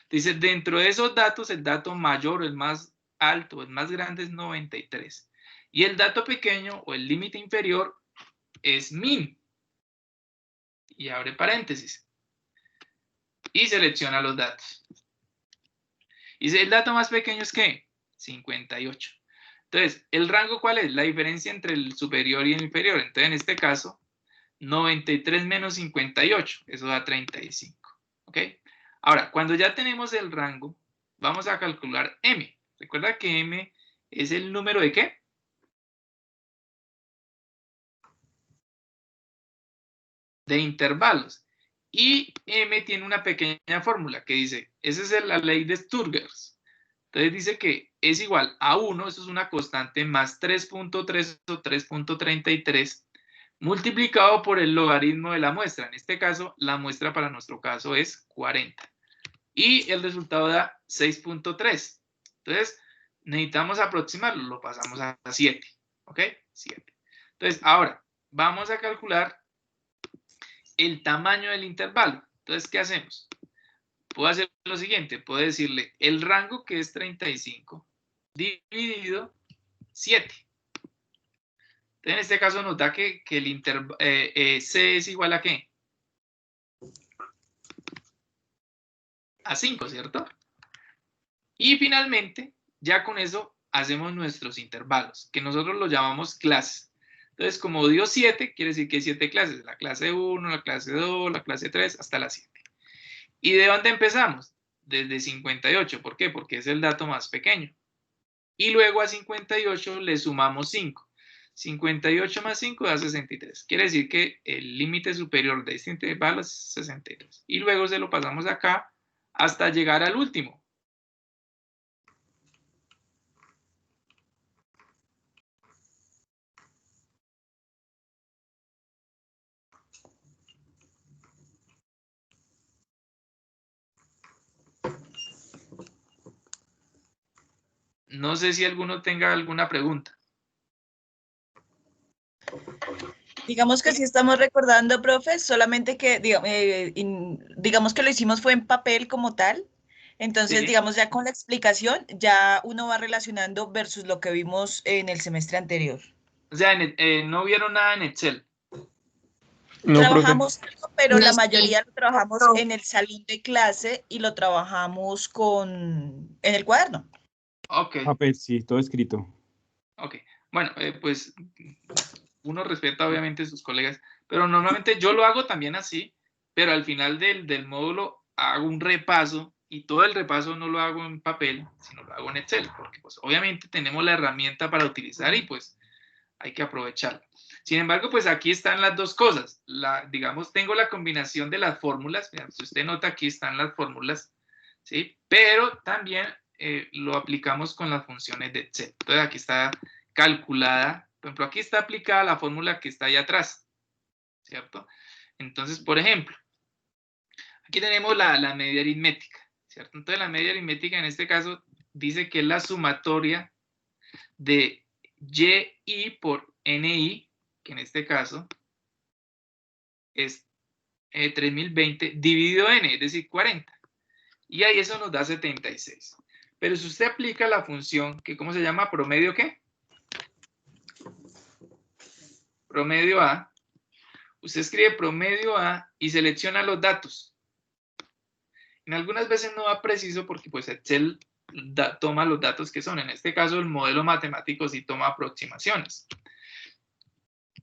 Dice, dentro de esos datos, el dato mayor o el más alto o el más grande es 93. Y el dato pequeño o el límite inferior es min. Y abre paréntesis. y selecciona los datos. Y el dato más pequeño es ¿qué? 58. Entonces, ¿el rango cuál es? La diferencia entre el superior y el inferior. Entonces, en este caso, 93 menos 58, eso da 35. ¿Ok? Ahora, cuando ya tenemos el rango, vamos a calcular M. Recuerda que M es el número de ¿qué? De intervalos. Y M tiene una pequeña fórmula que dice, esa es la ley de Sturgers. Entonces dice que es igual a 1, eso es una constante, más 3.3 o 3.33, multiplicado por el logaritmo de la muestra. En este caso, la muestra para nuestro caso es 40. Y el resultado da 6.3. Entonces, necesitamos aproximarlo, lo pasamos a 7. ¿Ok? 7. Entonces, ahora, vamos a calcular el tamaño del intervalo. Entonces, ¿qué hacemos? Puedo hacer lo siguiente, puedo decirle el rango, que es 35, dividido 7. Entonces, en este caso nos da que el C es igual a ¿qué? A 5, ¿cierto? Y finalmente, ya con eso hacemos nuestros intervalos, que nosotros los llamamos clases. Entonces, como dio 7, quiere decir que hay 7 clases. La clase 1, la clase 2, la clase 3, hasta la 7. ¿Y de dónde empezamos? Desde 58. ¿Por qué? Porque es el dato más pequeño. Y luego a 58 le sumamos 5. 58 más 5 da 63. Quiere decir que el límite superior de este intervalo es 63. Y luego se lo pasamos acá hasta llegar al último. No sé si alguno tenga alguna pregunta. Digamos que sí estamos recordando, profe, solamente que digamos que lo hicimos fue en papel como tal. Entonces, Sí. digamos, ya con la explicación, ya uno va relacionando versus lo que vimos en el semestre anterior. O sea, no vieron nada en Excel. No, Trabajamos algo, pero No, la sí. mayoría lo trabajamos en el salón de clase y lo trabajamos en el cuaderno. Ok, Papel, sí, todo escrito. ok. Bueno, pues uno respeta obviamente a sus colegas, pero normalmente yo lo hago también así, pero al final del módulo hago un repaso y todo el repaso no lo hago en papel, sino lo hago en Excel, porque pues obviamente tenemos la herramienta para utilizar y pues hay que aprovecharla. Sin embargo, pues aquí están las dos cosas. Digamos, tengo la combinación de las fórmulas. Si usted nota, aquí están las fórmulas, ¿sí? Pero también lo aplicamos con las funciones de Excel. Entonces, aquí está calculada. Por ejemplo, aquí está aplicada la fórmula que está ahí atrás, ¿cierto? Entonces, por ejemplo, aquí tenemos la media aritmética, ¿cierto? Entonces, la media aritmética en este caso dice que es la sumatoria de YI por NI, que en este caso es 3020 dividido N, es decir, 40. Y ahí eso nos da 76. Pero si usted aplica la función, que ¿cómo se llama? ¿Promedio qué? Promedio A. Usted escribe promedio A y selecciona los datos. En algunas veces no va preciso porque pues Excel toma los datos que son. En este caso el modelo matemático sí toma aproximaciones.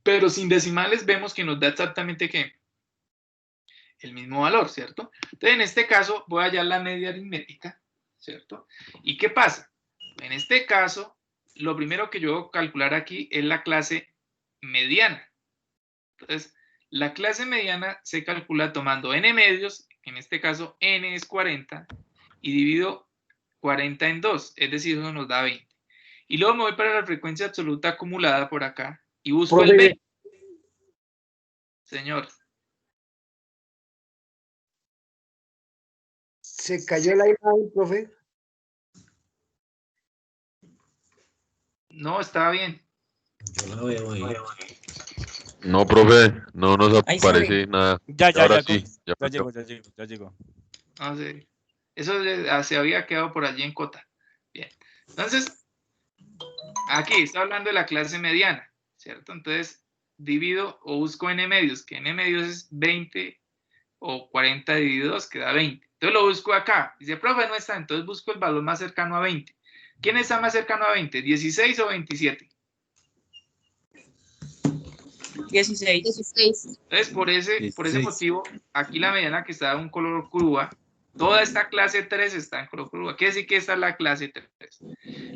Pero sin decimales vemos que nos da exactamente ¿qué? El mismo valor, ¿cierto? Entonces, en este caso, voy a hallar la media aritmética, ¿cierto? ¿Y qué pasa? En este caso, lo primero que yo voy a calcular aquí es la clase mediana. Entonces, la clase mediana se calcula tomando n medios, en este caso n es 40, y divido 40 en 2, es decir, eso nos da 20. Y luego me voy para la frecuencia absoluta acumulada por acá y busco el B. Señor. ¿Se cayó la imagen, profe? No, estaba bien. Yo la veo ahí. No, profe, no nos Ahí se aparece ve. nada. Ya Ahora sí, ya llegó, pasó. ya llegó. No sé. Eso se había quedado por allí en cota. Bien. Entonces, aquí está hablando de la clase mediana, ¿cierto? Entonces, divido o busco n medios, que n medios es 20 o 40 dividido 2 queda 20. Entonces lo busco acá. Dice, profe, no está, entonces busco el valor más cercano a 20. ¿Quién está más cercano a 20? ¿16 o 27? 16. 16. Entonces, por ese motivo, aquí la mediana que está en un color curva, toda esta clase 3 está en color curva. Quiere decir que esta es la clase 3.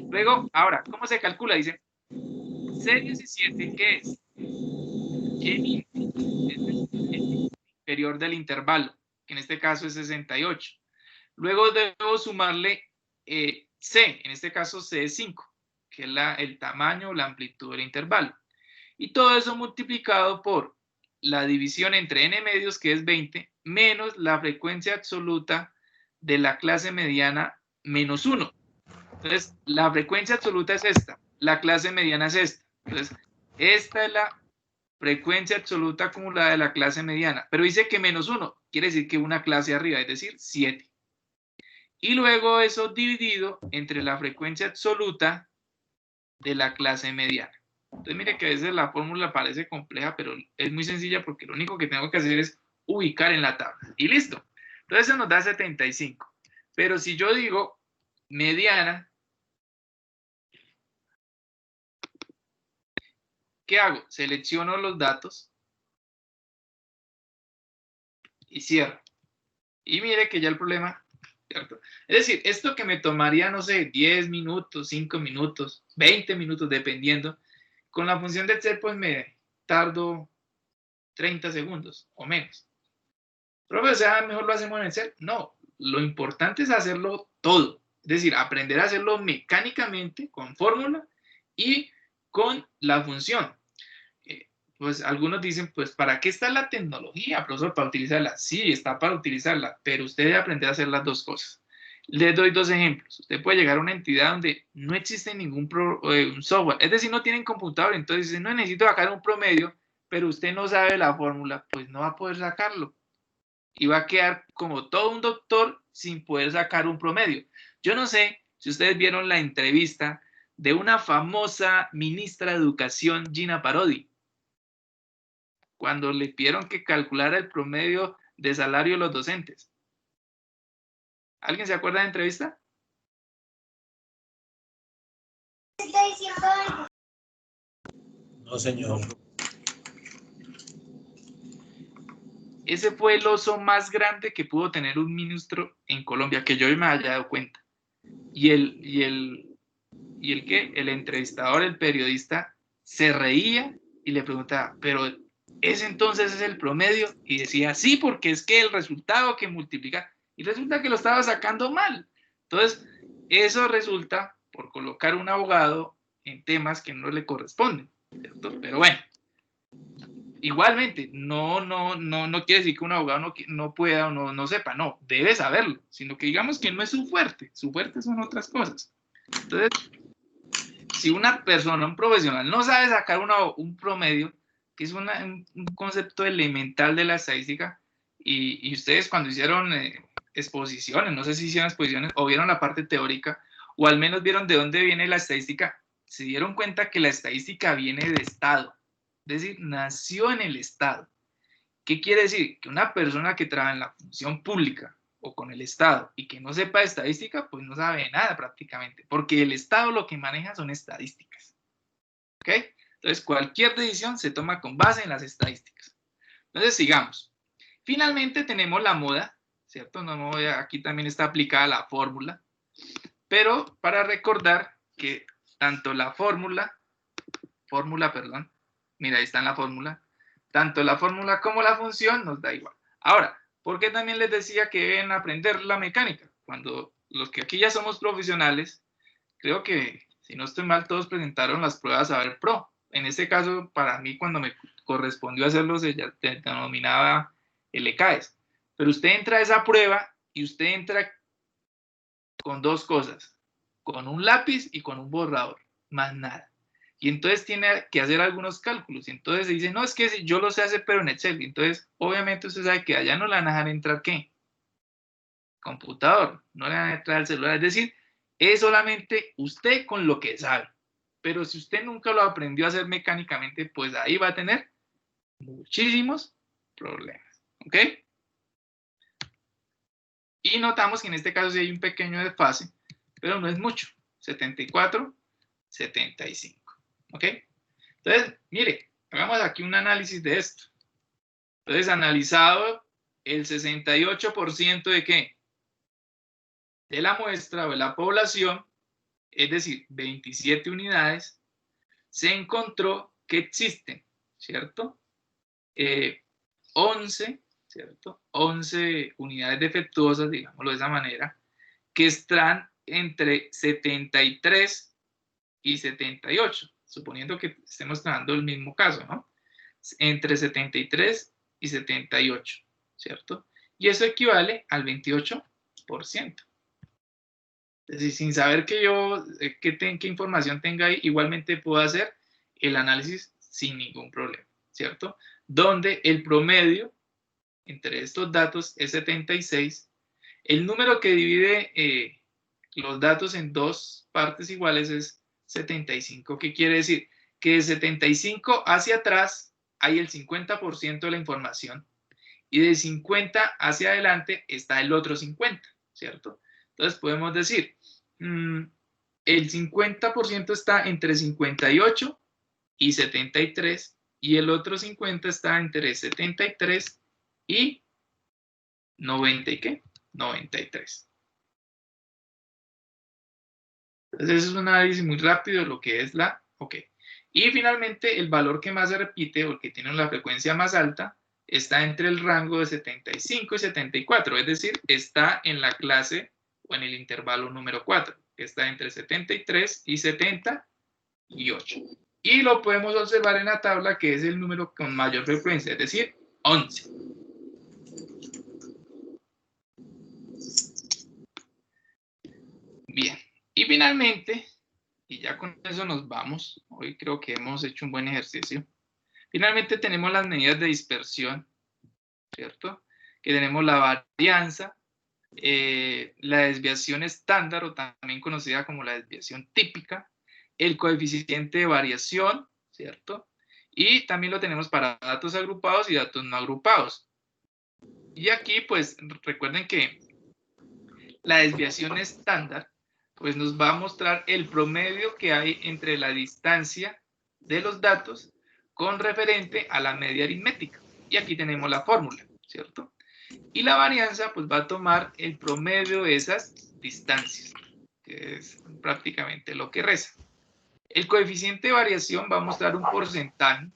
Luego, ahora, ¿cómo se calcula? Dice, C17, ¿qué es? Y el inferior del intervalo, que en este caso es 68. Luego debo sumarle C, en este caso C es 5, que es el tamaño o la amplitud del intervalo. Y todo eso multiplicado por la división entre n medios, que es 20, menos la frecuencia absoluta de la clase mediana menos 1. Entonces, la frecuencia absoluta es esta, la clase mediana es esta. Entonces, esta es la frecuencia absoluta acumulada de la clase mediana. Pero dice que menos 1, quiere decir que una clase arriba, es decir, 7. Y luego eso dividido entre la frecuencia absoluta de la clase mediana. Entonces mire que a veces la fórmula parece compleja, pero es muy sencilla porque lo único que tengo que hacer es ubicar en la tabla. Y listo. Entonces eso nos da 75. Pero si yo digo mediana, ¿qué hago? Selecciono los datos y cierro. Y mire que ya el problema, ¿cierto? Es decir, esto que me tomaría, no sé, 10 minutos, 5 minutos, 20 minutos, dependiendo, con la función de Excel, pues me tardo 30 segundos o menos. Profe, o sea, mejor lo hacemos en Excel. No, lo importante es hacerlo todo. Es decir, aprender a hacerlo mecánicamente, con fórmula y con la función. Pues algunos dicen, pues, ¿para qué está la tecnología, profesor? ¿Para utilizarla? Sí, está para utilizarla, pero usted debe aprender a hacer las dos cosas. Les doy dos ejemplos. Usted puede llegar a una entidad donde no existe ningún un software, es decir, no tienen computador, entonces dice, no necesito sacar un promedio, pero usted no sabe la fórmula, pues no va a poder sacarlo. Y va a quedar como todo un doctor sin poder sacar un promedio. Yo no sé si ustedes vieron la entrevista de una famosa ministra de Educación, Gina Parodi, cuando le pidieron que calculara el promedio de salario de los docentes. ¿Alguien se acuerda de la entrevista? No, señor. Ese fue el oso más grande que pudo tener un ministro en Colombia, que yo me haya dado cuenta. Y el entrevistador, el periodista, se reía y le preguntaba, pero ¿ese entonces es el promedio? Y decía, sí, porque es que el resultado que multiplica, y resulta que lo estaba sacando mal. Entonces, eso resulta por colocar un abogado en temas que no le corresponden, ¿cierto? Pero bueno, igualmente, no quiere decir que un abogado no pueda o no sepa, no, debe saberlo, sino que digamos que no es su fuerte son otras cosas. Entonces, si una persona, un profesional, no sabe sacar un promedio, que es un concepto elemental de la estadística, y ustedes cuando hicieron exposiciones, no sé si hicieron exposiciones o vieron la parte teórica, o al menos vieron de dónde viene la estadística, se dieron cuenta que la estadística viene de Estado, es decir, nació en el Estado. ¿Qué quiere decir? Que una persona que trabaja en la función pública o con el Estado y que no sepa de estadística, pues no sabe nada prácticamente, porque el Estado lo que maneja son estadísticas. ¿Ok? Entonces, cualquier decisión se toma con base en las estadísticas. Entonces, sigamos. Finalmente tenemos la moda, ¿cierto? Aquí también está aplicada la fórmula, pero para recordar que tanto la fórmula, mira, ahí está en la fórmula, tanto la fórmula como la función nos da igual. Ahora, ¿por qué también les decía que deben aprender la mecánica? Cuando los que aquí ya somos profesionales, creo que, si no estoy mal, todos presentaron las pruebas Saber Pro. En este caso, para mí, cuando me correspondió hacerlo, se denominaba el ECAES. Pero usted entra a esa prueba y usted entra con dos cosas, con un lápiz y con un borrador, más nada. Y entonces tiene que hacer algunos cálculos. Y entonces se dice, no, es que yo lo sé hacer, pero en Excel. Entonces, obviamente usted sabe que allá no le van a dejar entrar, ¿qué? Computador, no le van a entrar el celular. Es decir, es solamente usted con lo que sabe. Pero si usted nunca lo aprendió a hacer mecánicamente, pues ahí va a tener muchísimos problemas. ¿Ok? Y notamos que en este caso sí hay un pequeño desfase, pero no es mucho. 74, 75. ¿Ok? Entonces, mire, hagamos aquí un análisis de esto. Entonces, analizado el 68% de ¿qué? De la muestra o de la población, es decir, 27 unidades, se encontró que existen, ¿cierto? 11, ¿cierto? 11 unidades defectuosas, digámoslo de esa manera, que están entre 73 y 78, suponiendo que estemos tratando el mismo caso, ¿no? Entre 73 y 78, ¿cierto? Y eso equivale al 28%. Es decir, sin saber que yo, qué información tenga ahí, igualmente puedo hacer el análisis sin ningún problema, ¿cierto? Donde el promedio entre estos datos es 76. El número que divide los datos en dos partes iguales es 75. ¿Qué quiere decir? Que de 75 hacia atrás hay el 50% de la información y de 50 hacia adelante está el otro 50, ¿cierto? Entonces podemos decir, el 50% está entre 58 y 73 y el otro 50 está entre 73 y 90 y ¿qué? 93. Entonces ese es un análisis muy rápido de lo que es la OK. Y finalmente el valor que más se repite o el que tiene la frecuencia más alta está entre el rango de 75 y 74, es decir, está en la clase o en el intervalo número 4, que está entre 73 y 78. Y lo podemos observar en la tabla, que es el número con mayor frecuencia, es decir, 11. Bien, y finalmente, y ya con eso nos vamos, hoy creo que hemos hecho un buen ejercicio. Finalmente tenemos las medidas de dispersión, ¿cierto? Que tenemos la varianza, la desviación estándar o también conocida como la desviación típica, el coeficiente de variación, ¿cierto? Y también lo tenemos para datos agrupados y datos no agrupados. Y aquí, pues, recuerden que la desviación estándar, pues nos va a mostrar el promedio que hay entre la distancia de los datos con referente a la media aritmética. Y aquí tenemos la fórmula, ¿cierto? Y la varianza, pues va a tomar el promedio de esas distancias, que es prácticamente lo que resta. El coeficiente de variación va a mostrar un porcentaje,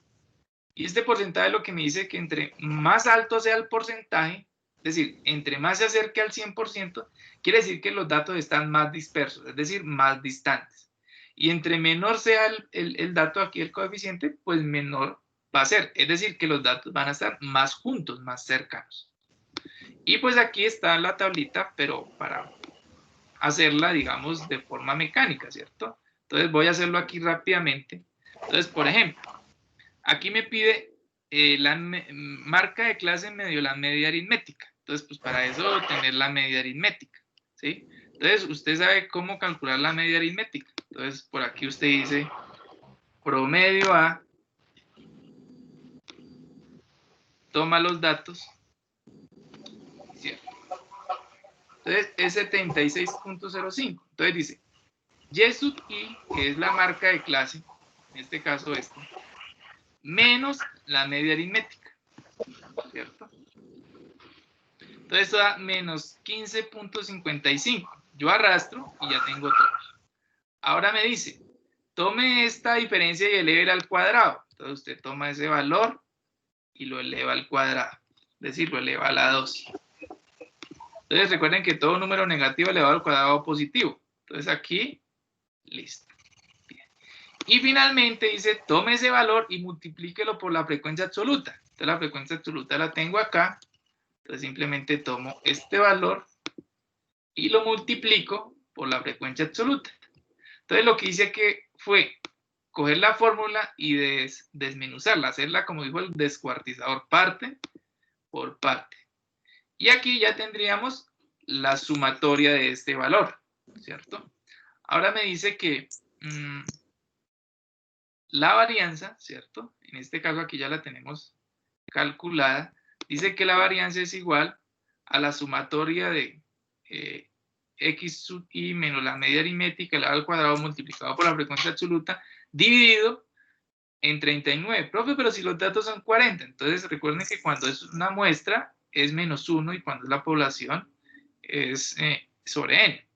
y este porcentaje lo que me dice que entre más alto sea el porcentaje, es decir, entre más se acerque al 100%, quiere decir que los datos están más dispersos, es decir, más distantes. Y entre menor sea el dato aquí, el coeficiente, pues menor va a ser. Es decir, que los datos van a estar más juntos, más cercanos. Y pues aquí está la tablita, pero para hacerla, digamos, de forma mecánica, ¿cierto? Entonces voy a hacerlo aquí rápidamente. Entonces, por ejemplo, aquí me pide la marca de clase medio la media aritmética. Entonces, pues para eso tener la media aritmética, ¿sí? Entonces, usted sabe cómo calcular la media aritmética. Entonces, por aquí usted dice promedio A, toma los datos, ¿cierto? Entonces, es 76.05. Entonces dice, Y sub I, que es la marca de clase, en este caso esto, menos la media aritmética, ¿cierto? Entonces esto da menos 15.55. Yo arrastro y ya tengo todo. Ahora me dice, tome esta diferencia y elévela al cuadrado. Entonces usted toma ese valor y lo eleva al cuadrado. Es decir, lo eleva a la 2. Entonces recuerden que todo número negativo elevado al cuadrado positivo. Entonces aquí, listo. Bien. Y finalmente dice, tome ese valor y multiplíquelo por la frecuencia absoluta. Entonces la frecuencia absoluta la tengo acá. Entonces simplemente tomo este valor y lo multiplico por la frecuencia absoluta. Entonces lo que hice que fue coger la fórmula y desmenuzarla, hacerla como dijo el descuartizador, parte por parte. Y aquí ya tendríamos la sumatoria de este valor, ¿cierto? Ahora me dice que la varianza, ¿cierto? En este caso aquí ya la tenemos calculada. Dice que la varianza es igual a la sumatoria de x sub i menos la media aritmética elevado al cuadrado multiplicado por la frecuencia absoluta dividido en 39. Profe, pero si los datos son 40, entonces recuerden que cuando es una muestra es -1 y cuando es la población es sobre n.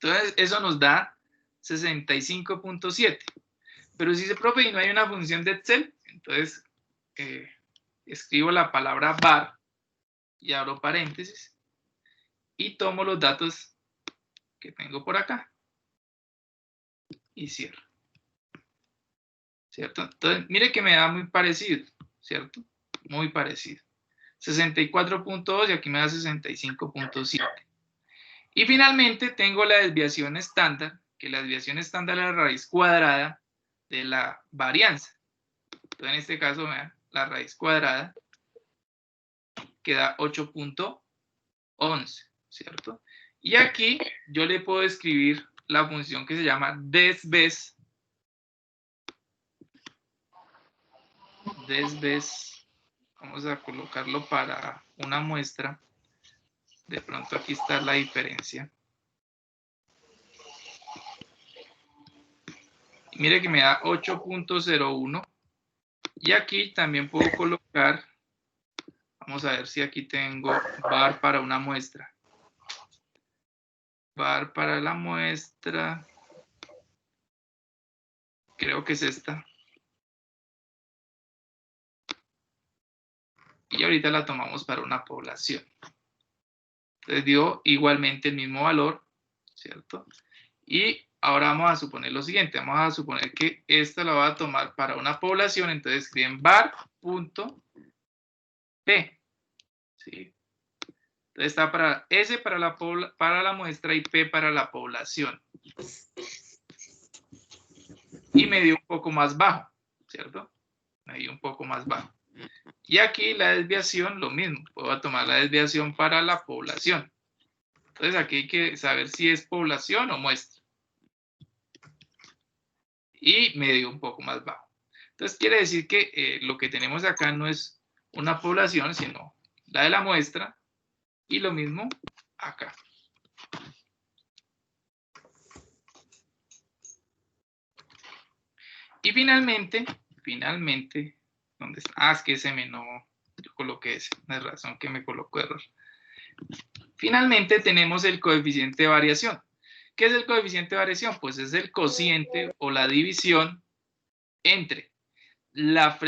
Entonces eso nos da 65.7. Pero si dice, profe, y no hay una función de Excel, entonces escribo la palabra var y abro paréntesis y tomo los datos que tengo por acá y cierro. ¿Cierto? Entonces, mire que me da muy parecido, ¿cierto? Muy parecido. 64.2 y aquí me da 65.7. Y finalmente tengo la desviación estándar, que la desviación estándar es la raíz cuadrada de la varianza. Entonces, en este caso, vean, la raíz cuadrada queda 8.11, ¿cierto? Y aquí yo le puedo escribir la función que se llama desves. Desves, vamos a colocarlo para una muestra. De pronto aquí está la diferencia. Y mire que me da 8.01. Y aquí también puedo colocar, vamos a ver si aquí tengo var para una muestra. Var para la muestra. Creo que es esta. Y ahorita la tomamos para una población. Entonces dio igualmente el mismo valor, ¿cierto? Y ahora vamos a suponer lo siguiente. Vamos a suponer que esta la voy a tomar para una población. Entonces escriben var.p. ¿Sí? Entonces está para S para la muestra y P para la población. Y me dio un poco más bajo, ¿cierto? Me dio un poco más bajo. Y aquí la desviación, lo mismo. Puedo tomar la desviación para la población. Entonces aquí hay que saber si es población o muestra. Y me dio un poco más bajo. Entonces quiere decir que lo que tenemos acá no es una población, sino la de la muestra. Y lo mismo acá. Y finalmente, ¿dónde está? Ah, es que ese yo coloqué ese, no es razón que me colocó error. Finalmente tenemos el coeficiente de variación. ¿Qué es el coeficiente de variación? Pues es el cociente o la división entre la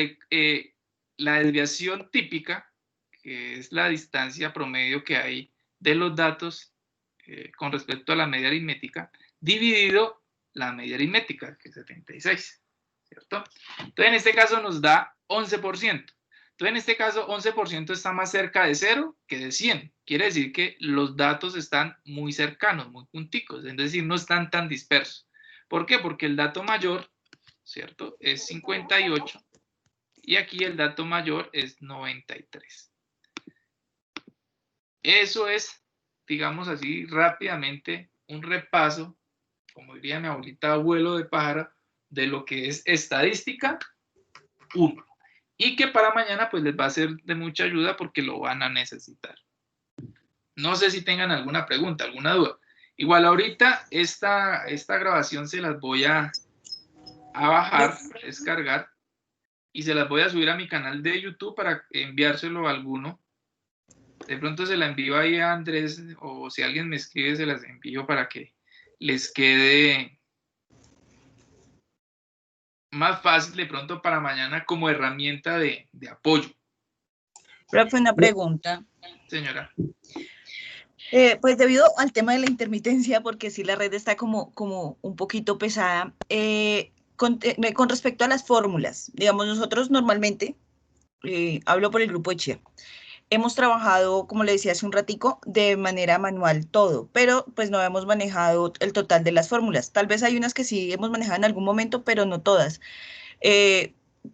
desviación típica, que es la distancia promedio que hay de los datos con respecto a la media aritmética, dividido la media aritmética, que es 76, ¿cierto? Entonces, en este caso nos da 11%. Entonces, en este caso, 11% está más cerca de 0 que de 100. Quiere decir que los datos están muy cercanos, muy punticos, es decir, no están tan dispersos. ¿Por qué? Porque el dato mayor, ¿cierto?, es 58 y aquí el dato mayor es 93. Eso es, digamos así, rápidamente un repaso, como diría mi abuelita, vuelo de pájaro, de lo que es estadística 1. Y que para mañana pues les va a ser de mucha ayuda porque lo van a necesitar. No sé si tengan alguna pregunta, alguna duda. Igual ahorita esta grabación se las voy a bajar, descargar, y se las voy a subir a mi canal de YouTube para enviárselo a alguno. De pronto se la envío ahí a Andrés, o si alguien me escribe se las envío para que les quede más fácil de pronto para mañana como herramienta de apoyo. Profe, una pregunta. Señora. Pues debido al tema de la intermitencia, porque sí la red está como un poquito pesada, con respecto a las fórmulas, digamos, nosotros normalmente, hablo por el grupo de Chia, hemos trabajado, como le decía hace un ratico, de manera manual todo, pero pues no hemos manejado el total de las fórmulas. Tal vez hay unas que sí hemos manejado en algún momento, pero no todas.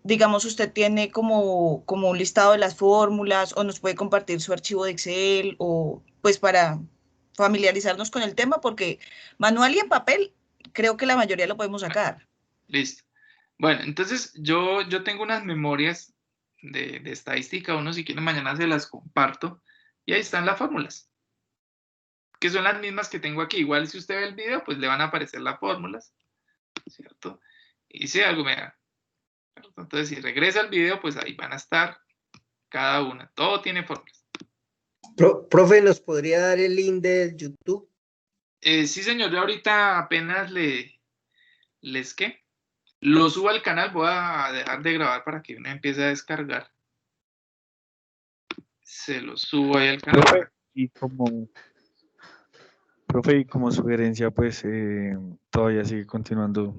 Digamos, usted tiene como un listado de las fórmulas o nos puede compartir su archivo de Excel o pues para familiarizarnos con el tema, porque manual y en papel creo que la mayoría lo podemos sacar. Listo. Bueno, entonces yo tengo unas memorias de estadística 1, si quieren mañana se las comparto, y ahí están las fórmulas. que son las mismas que tengo aquí. Igual si usted ve el video, pues le van a aparecer las fórmulas, ¿cierto? Y si algo me da. Entonces, si regresa al video, pues ahí van a estar cada una. Todo tiene fórmulas. Profe, ¿nos podría dar el link de YouTube? Sí, señor. Yo ahorita apenas lo subo al canal. Voy a dejar de grabar para que uno empiece a descargar. Se lo subo ahí al canal. Profe, y como sugerencia, pues todavía sigue continuando